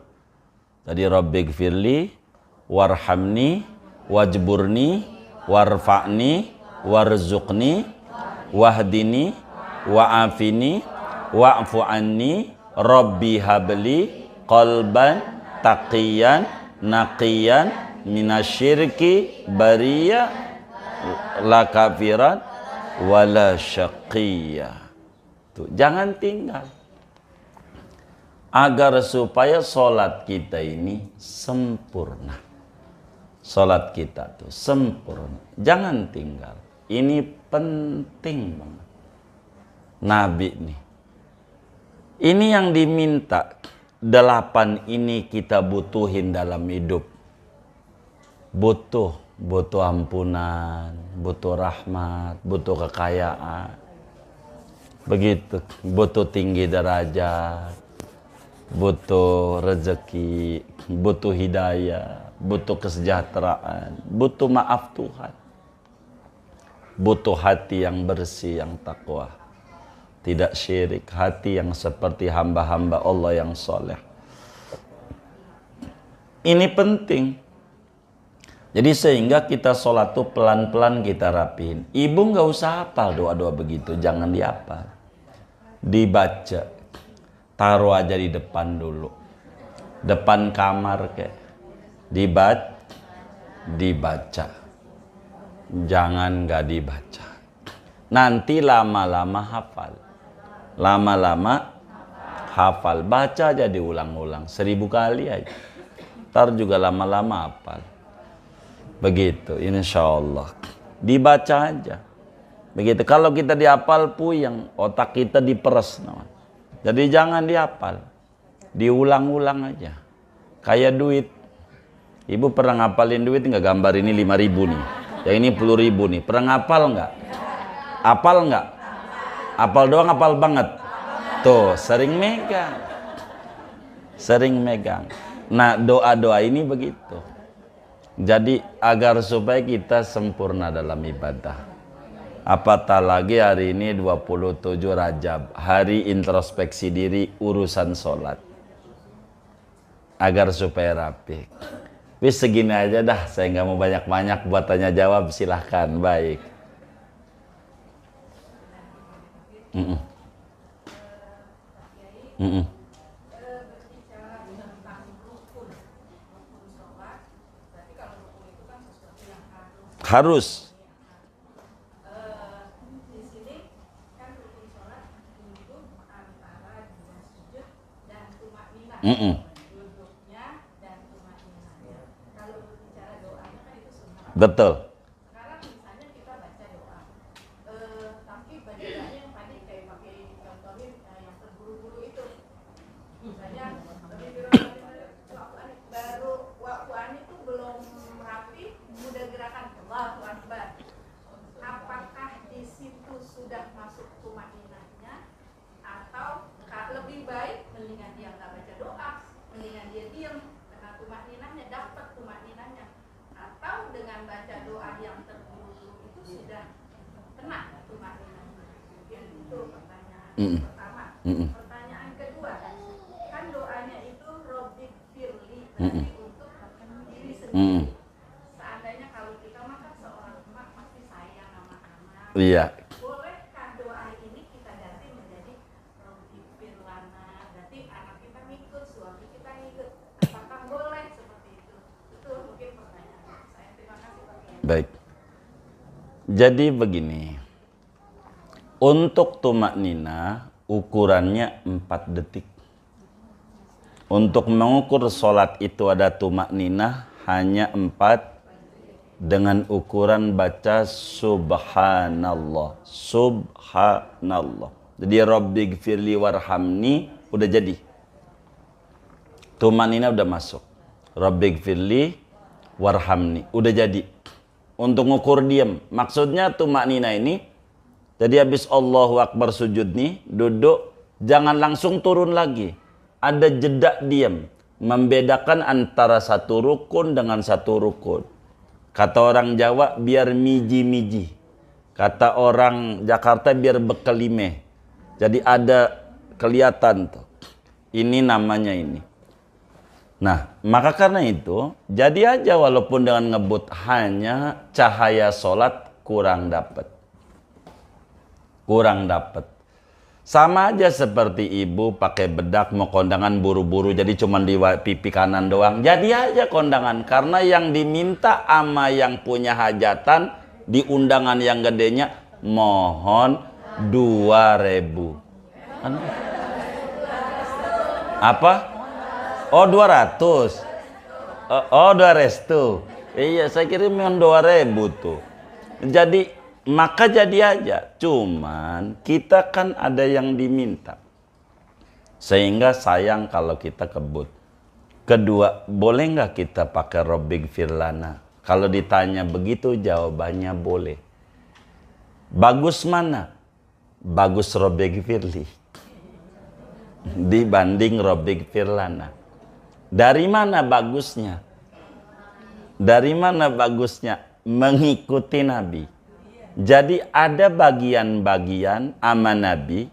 Jadi Rabbighfirli, warhamni, wajburni, warfa'ni, warzuqni, wahdini, wa'afini, wa'fu anni, Rabbi habli, qalban, taqiyan, naqiyan, minasyirki, bariya, la kafiran, wala syaqiyya. Tuh, jangan tinggal. Agar supaya sholat kita ini sempurna. Sholat kita tuh sempurna. Jangan tinggal. Ini penting banget. Nabi nih. Ini yang diminta. 8 ini kita butuhin dalam hidup. Butuh ampunan, butuh rahmat, butuh kekayaan. Begitu, butuh tinggi derajat. Butuh rezeki, butuh hidayah, butuh kesejahteraan, butuh maaf Tuhan, butuh hati yang bersih, yang takwa, tidak syirik, hati yang seperti hamba-hamba Allah yang soleh. Ini penting. Jadi sehingga kita sholat tuh pelan-pelan kita rapihin. Ibu nggak usah hafal doa-doa begitu, jangan dihafal, dibaca. Taruh aja di depan dulu. Depan kamar kayak. Dibaca. Jangan nggak dibaca. Nanti lama-lama hafal. Lama-lama hafal. Baca aja diulang-ulang. 1000 kali aja. Ntar juga lama-lama hafal. Begitu, insya Allah. Dibaca aja. Begitu. Kalau kita dihafal puyeng, otak kita diperes. Jadi jangan dihafal. Diulang-ulang aja. Kayak duit. Ibu pernah ngapalin duit nggak? Gambar ini 5.000 nih. Yang ini 10.000 nih. Pernah ngapal nggak? Apal nggak? Apal doang, apal banget. Tuh, sering megang. Sering megang. Nah, doa-doa ini begitu. Jadi agar supaya kita sempurna dalam ibadah. Apatah lagi hari ini 27 Rajab, hari introspeksi diri urusan sholat. Agar supaya rapi. Wis segini aja dah, saya nggak mau banyak-banyak buat tanya jawab, silahkan. Baik. Harus. Betul. Sekarang misalnya kita baca doa, tapi bacanya yang tadi kayak pakai contohin yang terburu-buru itu, misalnya baru wakuan itu belum rapi, mudah gerakan Allahu Akbar. Apakah di situ sudah masuk tumaninahnya, atau lebih baik mendingan dia nggak baca doa, mendingan dia diam karena tumaninahnya dapat tumaninahnya, atau dengan baca doa yang terburu-buru itu sudah kena tumaninahnya? Itu pertanyaan pertama. Pertanyaan kedua, kan doanya itu Robbik Firli, berarti untuk diri sendiri. Seandainya kalau kita makan seorang emak pasti sayang sama anak. Iya. Bolehkah doa ini kita ganti menjadi Robbik Firlana? Berarti anak kita ngikut, suami kita ngikut. Apakah boleh seperti itu? Itu mungkin pertanyaan saya. Terima kasih Pak Kiai. Baik. Jadi begini. Untuk tumak nina ukurannya 4 detik. Untuk mengukur sholat itu ada tumak nina hanya 4 dengan ukuran baca subhanallah. Subhanallah. Jadi Rabbighfirli warhamni udah jadi. Tumak nina udah masuk. Rabbighfirli warhamni udah jadi. Untuk ngukur diam. Maksudnya tumak nina ini, jadi habis Allahu Akbar sujud nih, duduk, jangan langsung turun lagi. Ada jeda diam. Membedakan antara satu rukun dengan satu rukun. Kata orang Jawa, biar miji-miji. Kata orang Jakarta, biar bekelime. Jadi ada kelihatan tuh. Ini namanya ini. Nah, maka karena itu, jadi aja walaupun dengan ngebut hanya cahaya sholat kurang dapat. Kurang dapat. Sama aja seperti ibu pakai bedak mau kondangan buru-buru jadi cuma di pipi kanan doang. Jadi aja kondangan karena yang diminta ama yang punya hajatan di undangan yang gedenya mohon 2.000. Apa? Oh 200. Oh 200. Iya saya kirim yang 2.000 tuh. Jadi maka jadi aja, cuman kita kan ada yang diminta. Sehingga sayang kalau kita kebut. Kedua, boleh nggak kita pakai Rabbighfirlana? Kalau ditanya begitu jawabannya boleh. Bagus mana? Bagus Rabbighfirli dibanding Rabbighfirlana. Dari mana bagusnya? Dari mana bagusnya? Mengikuti Nabi. Jadi ada bagian-bagian ama Nabi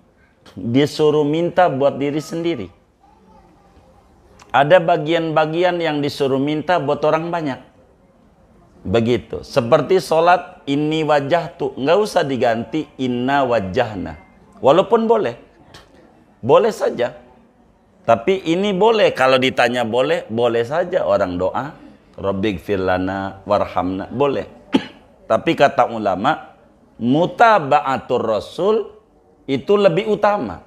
disuruh minta buat diri sendiri. Ada bagian-bagian yang disuruh minta buat orang banyak. Begitu. Seperti sholat inni wajahtu. Nggak usah diganti inna wajahna. Walaupun boleh. Boleh saja. Tapi ini boleh. Kalau ditanya boleh, boleh saja orang doa. Rabbighfirlana warhamna. Boleh. Tapi kata ulama, mutaba'atur rasul itu lebih utama.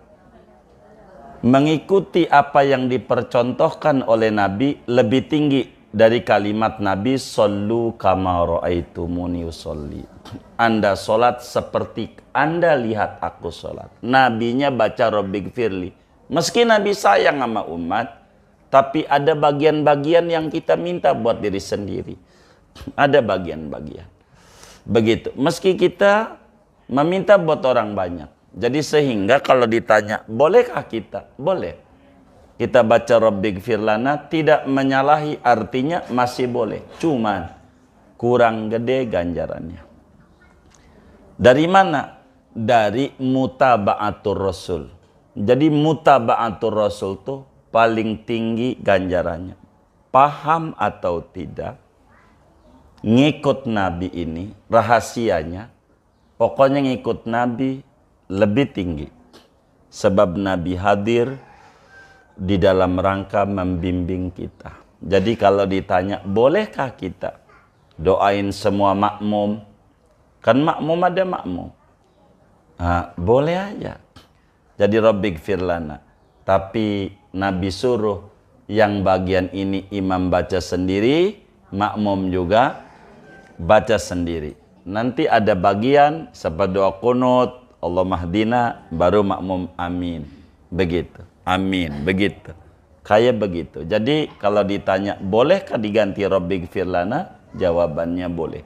Mengikuti apa yang dipercontohkan oleh Nabi lebih tinggi dari kalimat Nabi, "Shollu kama ra'aitumuni usolli." Anda sholat seperti Anda lihat aku sholat. Nabinya baca Rabbighfirli. Meski Nabi sayang sama umat, tapi ada bagian-bagian yang kita minta buat diri sendiri. Ada bagian-bagian. Begitu. Meski kita meminta buat orang banyak. Jadi sehingga kalau ditanya, bolehkah kita? Boleh. Kita baca Rabbighfir lana, tidak menyalahi, artinya masih boleh. Cuman kurang gede ganjarannya. Dari mana? Dari mutaba'atur Rasul. Jadi mutaba'atur Rasul tuh paling tinggi ganjarannya. Paham atau tidak, ngikut Nabi ini, rahasianya, pokoknya ngikut Nabi lebih tinggi. Sebab Nabi hadir di dalam rangka membimbing kita. Jadi kalau ditanya, bolehkah kita doain semua makmum? Kan makmum ada makmum. Nah, boleh aja. Jadi Rabbighfir lana. Tapi Nabi suruh yang bagian ini imam baca sendiri, makmum juga baca sendiri. Nanti ada bagian seperti doa kunut, Allahumma hdina, baru makmum amin. Begitu. Amin. Begitu. Kayak begitu. Jadi kalau ditanya, bolehkah diganti Rabbighfir lana? Jawabannya boleh.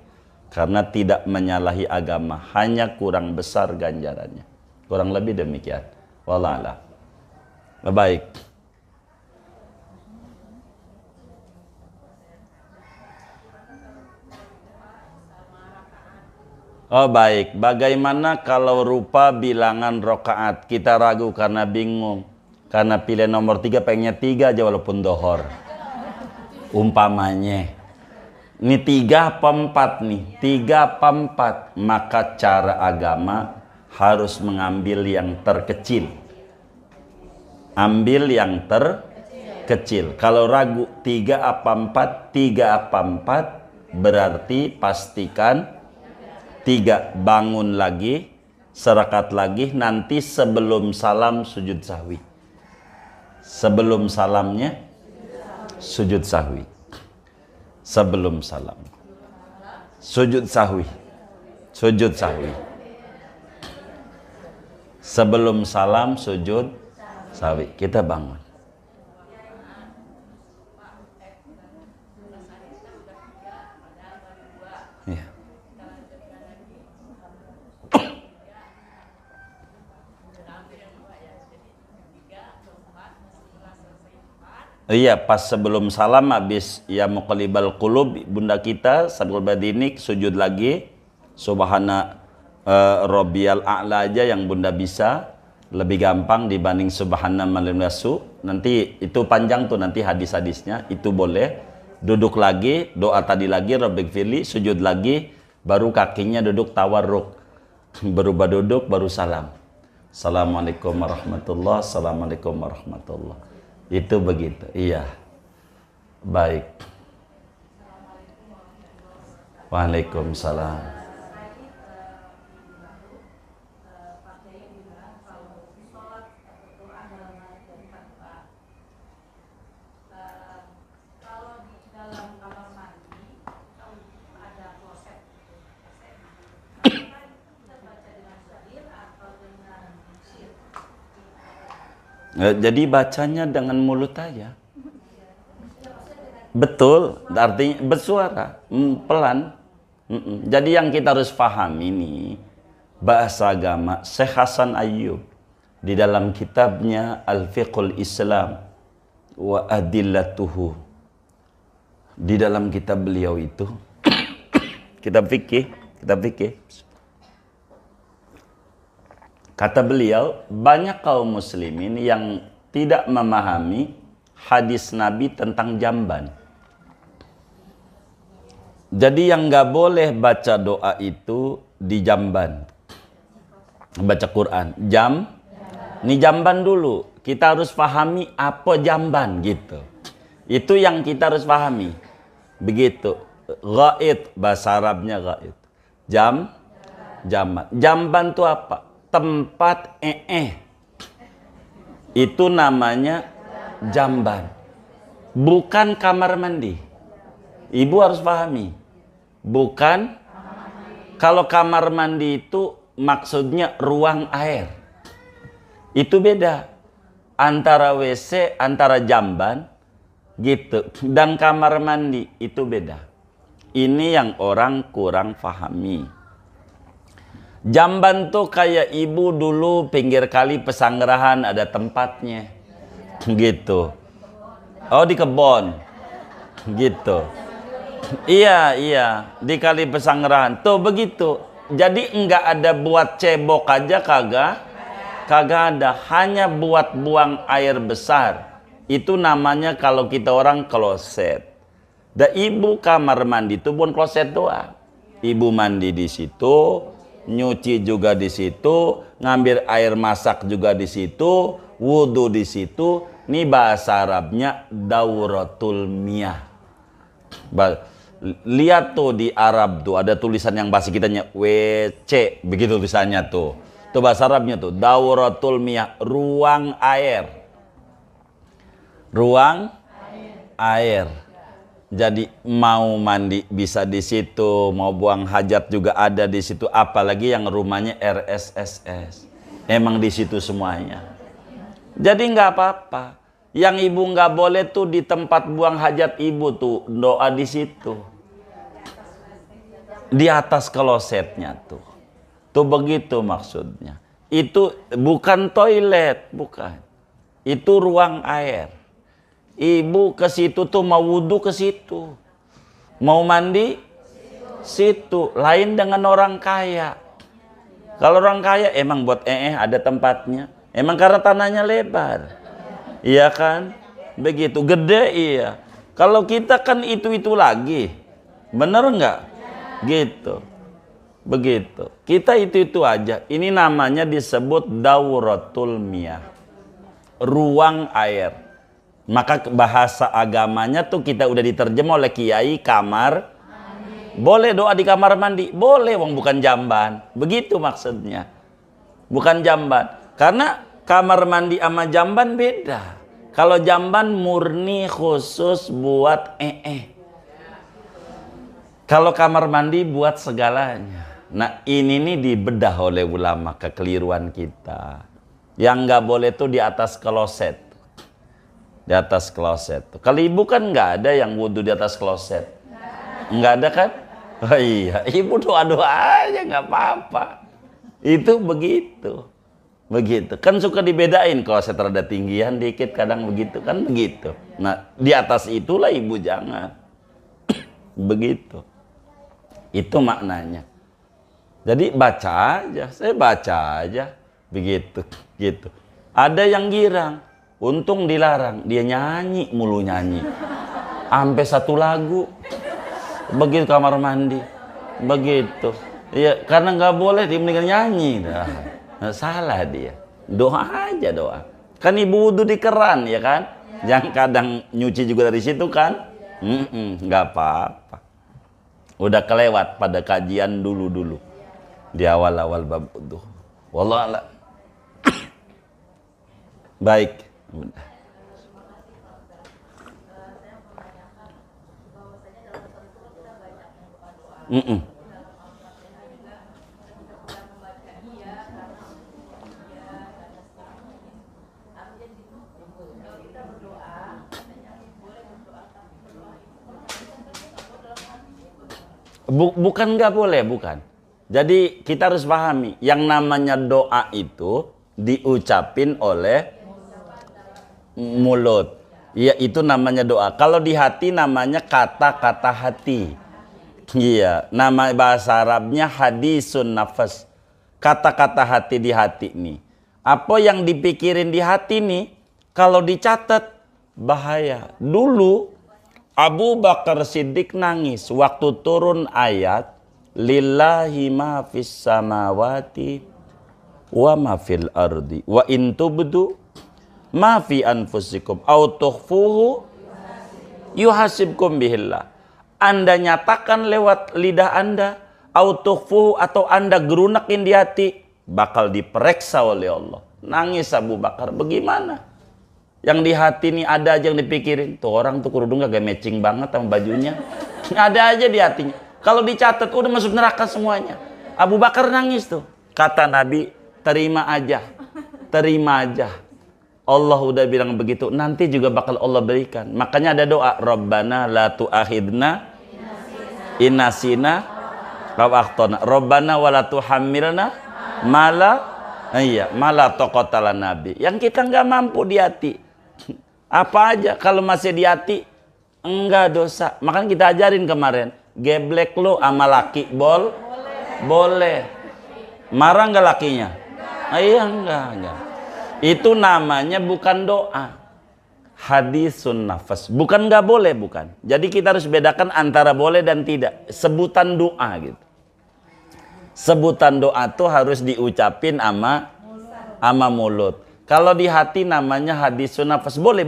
Karena tidak menyalahi agama. Hanya kurang besar ganjarannya. Kurang lebih demikian. Wallah. Baik. Oh baik, bagaimana kalau rupa bilangan rokaat? Kita ragu karena bingung. Karena pilih nomor 3, pengennya 3 aja walaupun dohor. Umpamanya. Ini 3 apa 4 nih? 3 apa 4? Maka cara agama harus mengambil yang terkecil. Ambil yang terkecil. Kalau ragu 3 apa 4? 3 apa 4? Berarti pastikan 3, bangun lagi, serakat lagi, nanti sebelum salam sujud sahwi. Sebelum salamnya sujud sahwi. Sebelum salam sujud sahwi. Sujud sahwi. Sebelum salam sujud sahwi. Kita bangun. Ya. Iya, pas sebelum salam habis ya muqallibal qulub, bunda kita Sabul Badinik sujud lagi subhana rabbiyal a'la aja yang bunda bisa, lebih gampang dibanding subhana malasu. Nanti itu panjang tuh, nanti hadis-hadisnya itu boleh. Duduk lagi, doa tadi lagi Rabbighfirli, sujud lagi, baru kakinya duduk tawarruk. Berubah duduk baru salam. Assalamualaikum warahmatullahi, assalamualaikum warahmatullahi. Itu begitu, iya. Baik. Waalaikumsalam. Jadi bacanya dengan mulut aja. Betul, artinya bersuara, pelan. Jadi yang kita harus pahami ini, bahasa agama Syekh Hasan Ayyub di dalam kitabnya Al-Fiqhul Islam wa Adillatuhu. Di dalam kitab beliau itu, kitab fikih. Kata beliau, banyak kaum muslimin yang tidak memahami hadis Nabi tentang jamban. Jadi yang nggak boleh baca doa itu di jamban. Baca Quran. Ini jamban dulu. Kita harus pahami apa jamban gitu. Itu yang kita harus pahami. Begitu. Ghaid, bahasa Arabnya ghaid. Jamban. Jamban itu apa? Tempat itu namanya jamban, bukan kamar mandi. Ibu harus pahami. Bukan, kalau kamar mandi itu maksudnya ruang air. Itu beda. Antara WC, antara jamban, gitu. Dan kamar mandi, itu beda. Ini yang orang kurang pahami. Jamban tuh kayak ibu dulu pinggir kali Pesanggerahan ada tempatnya. Gitu. Oh, di kebon. Gitu. Iya, di kali Pesanggerahan. Tuh begitu. Jadi enggak ada buat cebok aja, kagak ada. Hanya buat buang air besar. Itu namanya kalau kita orang kloset. Dan ibu kamar mandi itu pun kloset doang. Ibu mandi di situ, nyuci juga di situ, ngambil air masak juga di situ, wudhu di situ. Ini bahasa Arabnya dauratul miyah. Lihat tuh di Arab tuh ada tulisan yang bahasa kitanya WC, begitu tulisannya tuh. Tuh bahasa Arabnya tuh dauratul miyah, ruang air. Ruang air. Jadi mau mandi bisa di situ, mau buang hajat juga ada di situ, apalagi yang rumahnya RSSS. Emang di situ semuanya. Jadi nggak apa-apa. Yang ibu nggak boleh tuh di tempat buang hajat ibu tuh doa di situ. Di atas klosetnya tuh. Tuh begitu maksudnya. Itu bukan toilet, bukan. Itu ruang air. Ibu ke situ tuh mau wudhu ke situ, mau mandi situ. Lain dengan orang kaya. Kalau orang kaya emang buat ada tempatnya. Emang karena tanahnya lebar, iya kan? Begitu gede iya. Kalau kita kan itu lagi, bener nggak? Gitu, begitu. Kita itu aja. Ini namanya disebut dauratul miyah, ruang air. Maka bahasa agamanya tuh kita udah diterjemah oleh kiai kamar mandi. Boleh doa di kamar mandi? Boleh, wong bukan jamban. Begitu maksudnya. Bukan jamban. Karena kamar mandi sama jamban beda. Kalau jamban murni khusus buat Kalau kamar mandi buat segalanya. Nah ini nih dibedah oleh ulama kekeliruan kita. Yang nggak boleh tuh di atas kloset. Di atas kloset. Kalau ibu kan nggak ada yang wudhu di atas kloset. Nggak ada kan? Oh iya, ibu doa-doa aja nggak apa-apa. Itu begitu. Begitu. Kan suka dibedain kloset rada tinggian dikit kadang begitu kan begitu. Nah, di atas itulah ibu jangan. Begitu. Itu maknanya. Jadi baca aja, saya baca aja. Begitu, gitu. Ada yang girang. Untung dilarang, dia nyanyi mulu nyanyi. Sampai satu lagu. Begitu kamar mandi. Begitu. Ya, karena nggak boleh dia mendingan nyanyi. Nah, salah dia. Doa aja doa. Kan ibu wudhu di keran ya kan? Yang kadang nyuci juga dari situ kan? Nggak apa-apa. Udah kelewat pada kajian dulu-dulu. Di awal-awal bab wudhu. Wallah. Baik. Bukan nggak boleh, bukan. Jadi kita harus pahami, yang namanya doa itu diucapin oleh mulut. Iya, itu namanya doa. Kalau di hati namanya kata-kata hati. Iya, nama bahasa Arabnya hadisun nafas. Kata-kata hati di hati nih. Apa yang dipikirin di hati nih, kalau dicatat bahaya. Dulu Abu Bakar Siddiq nangis waktu turun ayat lillahi ma fis samawati wa ma fil ardi wa in tubdu ma fi anfusikum au tukhfuhu yuhasibkum bihillah. Anda nyatakan lewat lidah Anda, au tukhfuhu atau Anda gerunakin di hati, bakal diperiksa oleh Allah. Nangis Abu Bakar, bagaimana? Yang di hati ini ada aja yang dipikirin. Tuh orang tuh kerudung gak matching banget sama bajunya. Ada aja di hatinya. Kalau dicatat udah masuk neraka semuanya. Abu Bakar nangis tuh. Kata Nabi, terima aja. Terima aja. Allah udah bilang begitu, nanti juga bakal Allah berikan. Makanya ada doa, Rabbana la tu'akhidna inasina aw akhtana. Rabbana wa la tuhammilna mala taqata nabi. Yang kita nggak mampu di hati. Apa aja kalau masih di hati enggak dosa. Makanya kita ajarin kemarin, geblek lu sama laki boleh. Marah nggak lakinya? Iya enggak. Itu namanya bukan doa. Hadisun nafas. Bukan nggak boleh, bukan. Jadi kita harus bedakan antara boleh dan tidak. Sebutan doa gitu. Sebutan doa tuh harus diucapin ama mulut. Kalau di hati namanya hadisun nafas. Boleh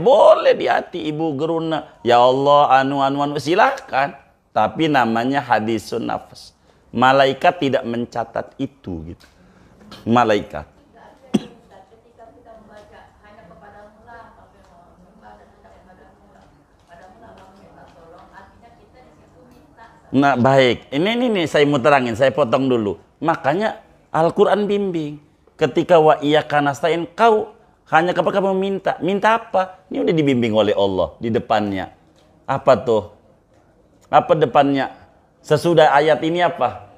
di hati Ibu Geruna. Ya Allah, anu silahkan. Tapi namanya hadisun nafas. Malaikat tidak mencatat itu gitu. Malaikat. Nah baik, ini saya mau terangin, saya potong dulu. Makanya Al-Quran bimbing. Ketika wa iyyaka nasta'in, kau hanya kepada kamu minta. Minta apa? Ini udah dibimbing oleh Allah di depannya. Apa tuh? Apa depannya? Sesudah ayat ini apa?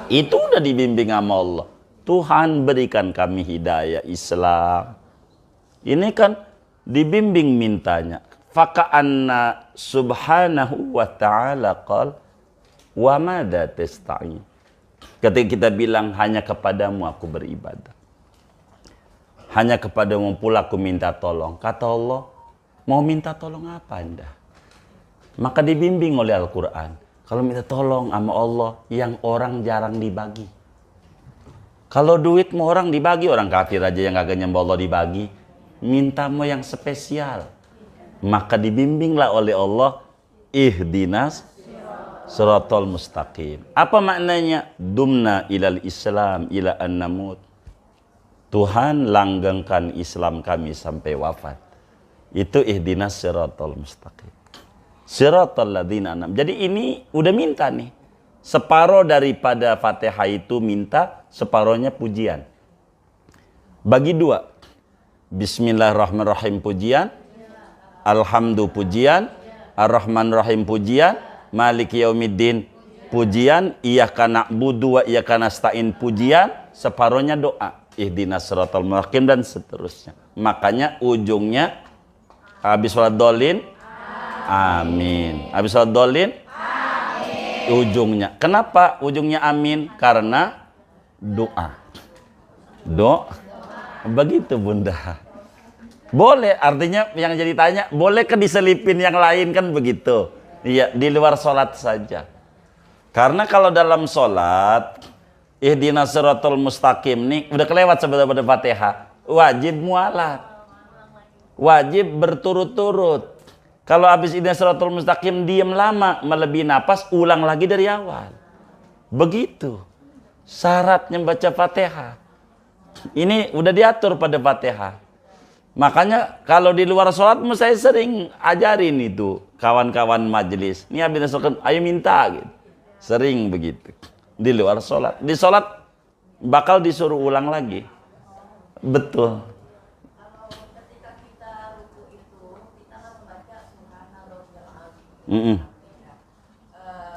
Itu udah dibimbing sama Allah. Tuhan berikan kami hidayah Islam. Ini kan dibimbing mintanya. Faka'anna subhanahu wa ta'ala qal wa madha tasta'in. Ketika kita bilang hanya kepadamu aku beribadah, hanya kepadamu pula aku minta tolong. Kata Allah, mau minta tolong apa Anda? Maka dibimbing oleh Al-Quran. Kalau minta tolong sama Allah yang orang jarang dibagi. Kalau duit mau orang dibagi, orang kafir aja yang kagak nyembah Allah dibagi. Minta mau yang spesial. Maka dibimbinglah oleh Allah, ihdinas siratal mustaqim. Apa maknanya? Dumna ilal Islam ila an namut. Tuhan langgengkan Islam kami sampai wafat. Itu ihdinas siratal mustaqim. Siratal ladzina an'am. Jadi ini udah minta nih. Separuh daripada Fatihah itu minta, separuhnya pujian. Bagi dua. Bismillahirrahmanirrahim pujian. Alhamdu pujian, Ar-Rahman Rahim pujian, Maliki Yaumiddin pujian, Iyyaka na'budu wa iyyaka nasta'in pujian, separuhnya doa, ihdinas siratal mustaqim dan seterusnya. Makanya ujungnya habis sholat dolin, amin. Habis sholat dolin, amin. Ujungnya. Kenapa ujungnya amin? Karena doa. Begitu Bunda. Boleh, artinya yang jadi tanya, boleh ke diselipin yang lain kan begitu? Iya, di luar sholat saja. Karena kalau dalam sholat, ihdinas siratal mustaqim nih, udah kelewat sebenarnya Fatihah, wajib mualat. Wajib berturut-turut. Kalau habis ihdinas siratal mustaqim, diem lama, melebihi napas, ulang lagi dari awal. Begitu. Syaratnya baca Fatihah. Ini udah diatur pada Fatihah. Makanya kalau di luar sholat saya sering ajarin itu kawan-kawan majelis. Ini habis sholat, ayo minta gitu. Sering begitu. Di luar sholat. Di sholat bakal disuruh ulang lagi. Betul. Kalau ketika kita ruku itu, kita kan membaca subhanallahil azim.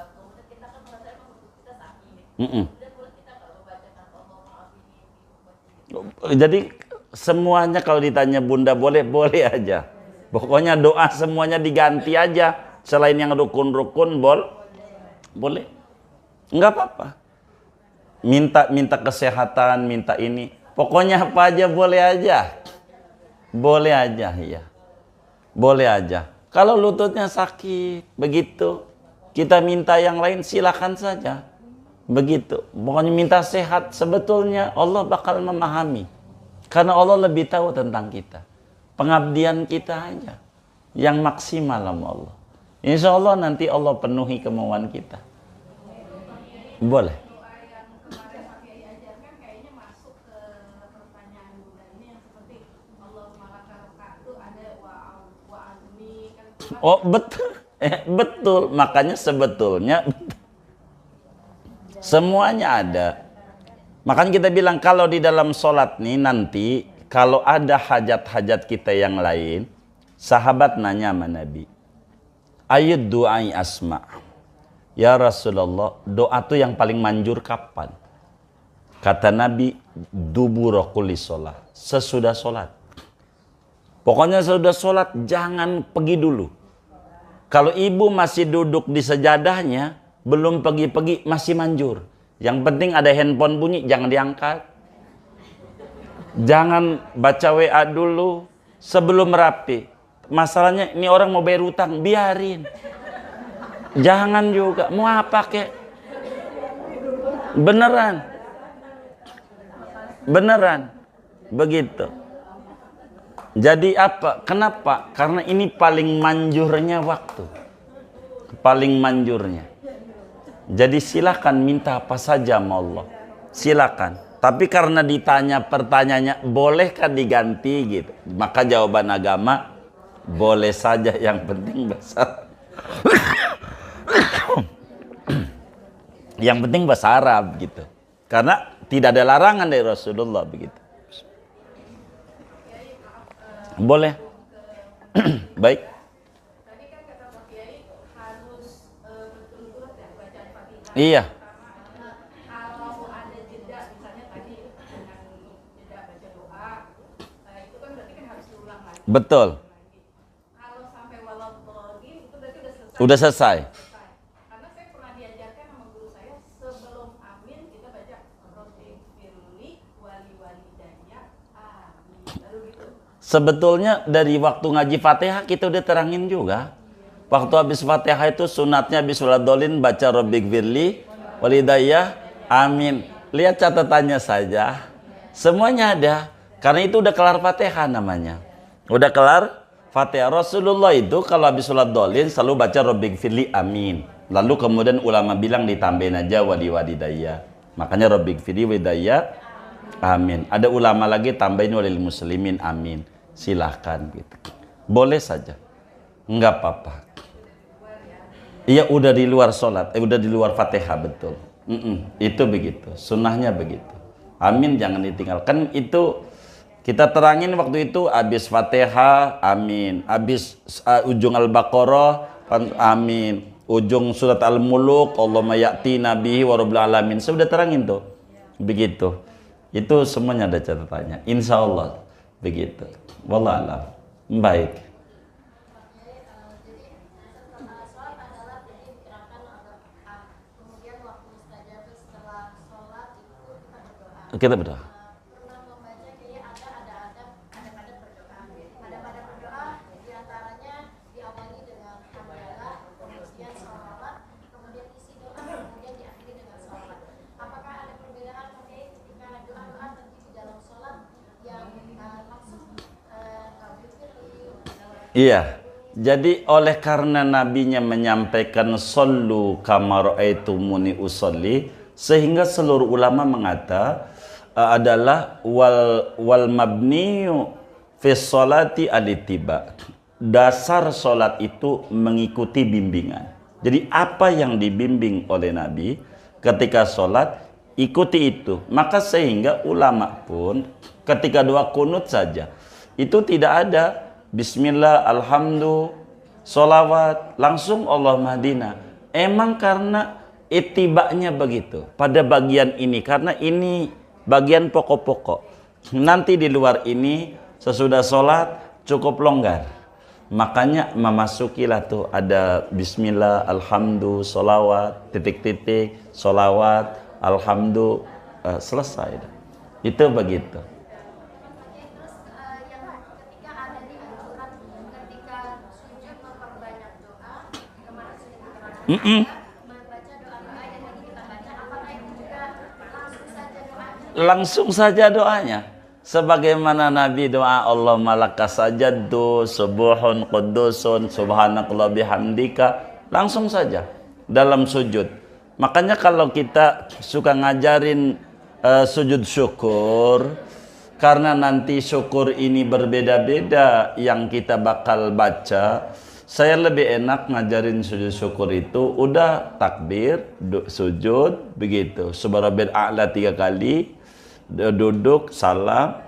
Kemudian kita kan merasa emang ruku kita sakit. Kemudian boleh kita kalau membacakan Allahumma afini. Jadi semuanya kalau ditanya Bunda boleh aja. Pokoknya doa semuanya diganti aja. Selain yang rukun-rukun boleh. Enggak apa-apa. Minta kesehatan, minta ini. Pokoknya apa aja boleh aja. Boleh aja, ya. Boleh aja. Kalau lututnya sakit, begitu. Kita minta yang lain silakan saja. Begitu. Pokoknya minta sehat, sebetulnya Allah bakal memahami. Karena Allah lebih tahu tentang kita. Pengabdian kita aja yang maksimal sama Allah. Insya Allah nanti Allah penuhi kemauan kita. Boleh. Doa yang kemarin pakai diajarkan kayaknya masuk ke pertanyaan Bunda ini yang seperti Allahumma lakal itu ada wa azmi kan. Oh betul. Betul, makanya sebetulnya semuanya ada. Makanya kita bilang kalau di dalam sholat nih nanti, kalau ada hajat-hajat kita yang lain, sahabat nanya sama Nabi, ayat du'ai asma. Ya Rasulullah, doa tuh yang paling manjur kapan? Kata Nabi, dubura kulli sholat, sesudah sholat. Pokoknya sesudah sholat jangan pergi dulu. Kalau ibu masih duduk di sejadahnya, belum pergi-pergi, masih manjur. Yang penting ada handphone bunyi, jangan diangkat. Jangan baca WA dulu sebelum rapi. Masalahnya ini orang mau bayar utang, biarin. Jangan juga, mau apa kek? Beneran. Beneran. Begitu. Jadi apa? Kenapa? Karena ini paling manjurnya waktu. Paling manjurnya. Jadi silakan minta apa saja sama Allah. Silakan. Tapi karena ditanya pertanyaannya, bolehkah diganti gitu? Maka jawaban agama, boleh saja, yang penting bahasa. Yang penting bahasa Arab gitu. Karena tidak ada larangan dari Rasulullah begitu. Boleh. Baik. Tadi kan kata Pak Kiai harus berturut-turut ya bacaan Fatihah. Iya. Kalau ada jeda, misalnya tadi dengan jeda baca doa, itu kan berarti kan harus diulang lagi. Betul. Kalau sampai waladhdallin itu berarti udah selesai. Udah selesai. Karena saya pernah diajarkan sama guru saya sebelum amin kita baca Rabbighfirli wali walidayya amin. Lalu gitu. Sebetulnya dari waktu ngaji Fatihah kita udah terangin juga. Waktu habis Fatihah itu sunatnya habis waladhdallin baca Rabbighfirli walidayya amin. Lihat catatannya saja. Semuanya ada. Karena itu udah kelar Fatihah namanya. Udah kelar Fatihah. Rasulullah itu kalau habis waladhdallin selalu baca Rabbighfirli amin. Lalu kemudian ulama bilang ditambahin aja wali walidayya. Makanya Rabbighfirli walidayya amin. Ada ulama lagi tambahin walil muslimin amin. Silahkan gitu. Boleh saja. Enggak apa-apa. Iya udah di luar sholat. Udah di luar Fatihah betul. Itu begitu. Sunnahnya begitu. Amin jangan ditinggalkan. Itu kita terangin waktu itu habis Fatihah amin. Habis ujung Al-Baqarah amin. Ujung surat Al-Muluk Allahumma ya'ti nabihi wa rabbil alamin. Sudah terangin tuh. Begitu. Itu semuanya ada catatannya. Insya Allah begitu. Wallahualam. Baik. Kita berdoa. Pernah membaca kayaknya ada adab berdoa. Adab berdoa diantaranya diawali dengan hamdalah, kemudian sholawat, kemudian isi doa, kemudian diakhiri dengan sholawat. Apakah ada perbedaan ketika doa-doa terjadi di dalam sholat yang langsung Iya. Jadi oleh karena nabinya menyampaikan sallu kama ra'aitumuni usolli, sehingga seluruh ulama mengata adalah wal mabniyu fi sholati al-ittiba. Dasar sholat itu mengikuti bimbingan. Jadi apa yang dibimbing oleh Nabi ketika sholat, ikuti itu. Maka sehingga ulama pun ketika doa kunut saja itu tidak ada bismillah, alhamdulillah, sholawat, langsung Allah Madinah. Emang karena itibanya begitu pada bagian ini, karena ini bagian pokok-pokok. Nanti di luar ini sesudah sholat cukup longgar. Makanya memasukilah tuh ada bismillah, alhamdulillah, sholawat, titik-titik, sholawat, alhamdulillah, selesai. Itu begitu. Langsung saja doanya. Sebagaimana Nabi doa Allah malaka sajadtu subuhun qudusun subhanakallah bihamdika, langsung saja dalam sujud. Makanya kalau kita suka ngajarin sujud syukur, karena nanti syukur ini berbeda-beda yang kita bakal baca. saya lebih enak ngajarin sujud syukur itu udah takbir, sujud begitu, subhanallah a'la 3 kali, duduk salam,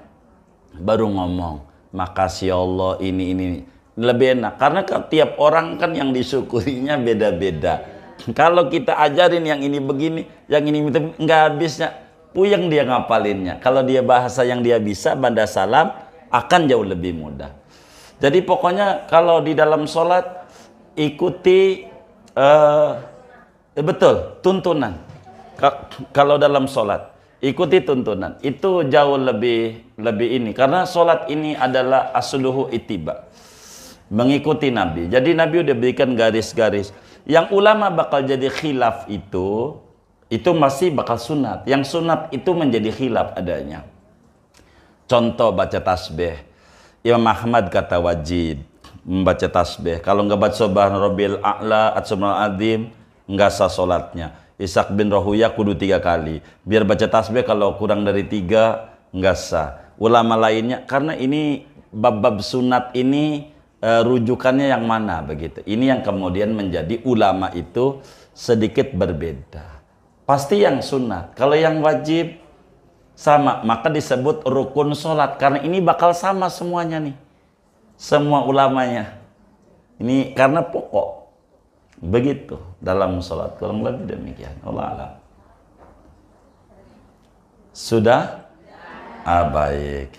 baru ngomong makasih Allah ini lebih enak karena tiap orang kan yang disyukurinya beda-beda. Kalau kita ajarin yang ini begini, yang ini nggak habisnya, puyeng dia ngapalinnya. Kalau dia bahasa yang dia bisa, banda salam akan jauh lebih mudah. Jadi pokoknya kalau di dalam sholat ikuti betul tuntunan. Kalau dalam sholat ikuti tuntunan itu jauh lebih ini karena sholat ini adalah asluhu ittiba, mengikuti Nabi. Jadi Nabi udah berikan garis-garis. Yang ulama bakal jadi khilaf itu masih bakal sunat. Yang sunat itu menjadi khilaf adanya. Contoh baca tasbih. Imam Ahmad kata wajib membaca tasbih. Kalau nggak baca subhana rabbil a'la at-subhanal azim nggak sah sholatnya. Ishaq bin Rahuya kudu 3 kali. Biar baca tasbih kalau kurang dari 3 nggak sah. Ulama lainnya karena ini bab-bab sunat ini rujukannya yang mana begitu. Ini yang kemudian menjadi ulama itu sedikit berbeda. Pasti yang sunat. Kalau yang wajib sama, maka disebut rukun sholat karena ini bakal sama semuanya nih. Semua ulamanya. Ini karena pokok. Begitu dalam sholat. Kurang lebih demikian. Allah alam. Sudah? Baik.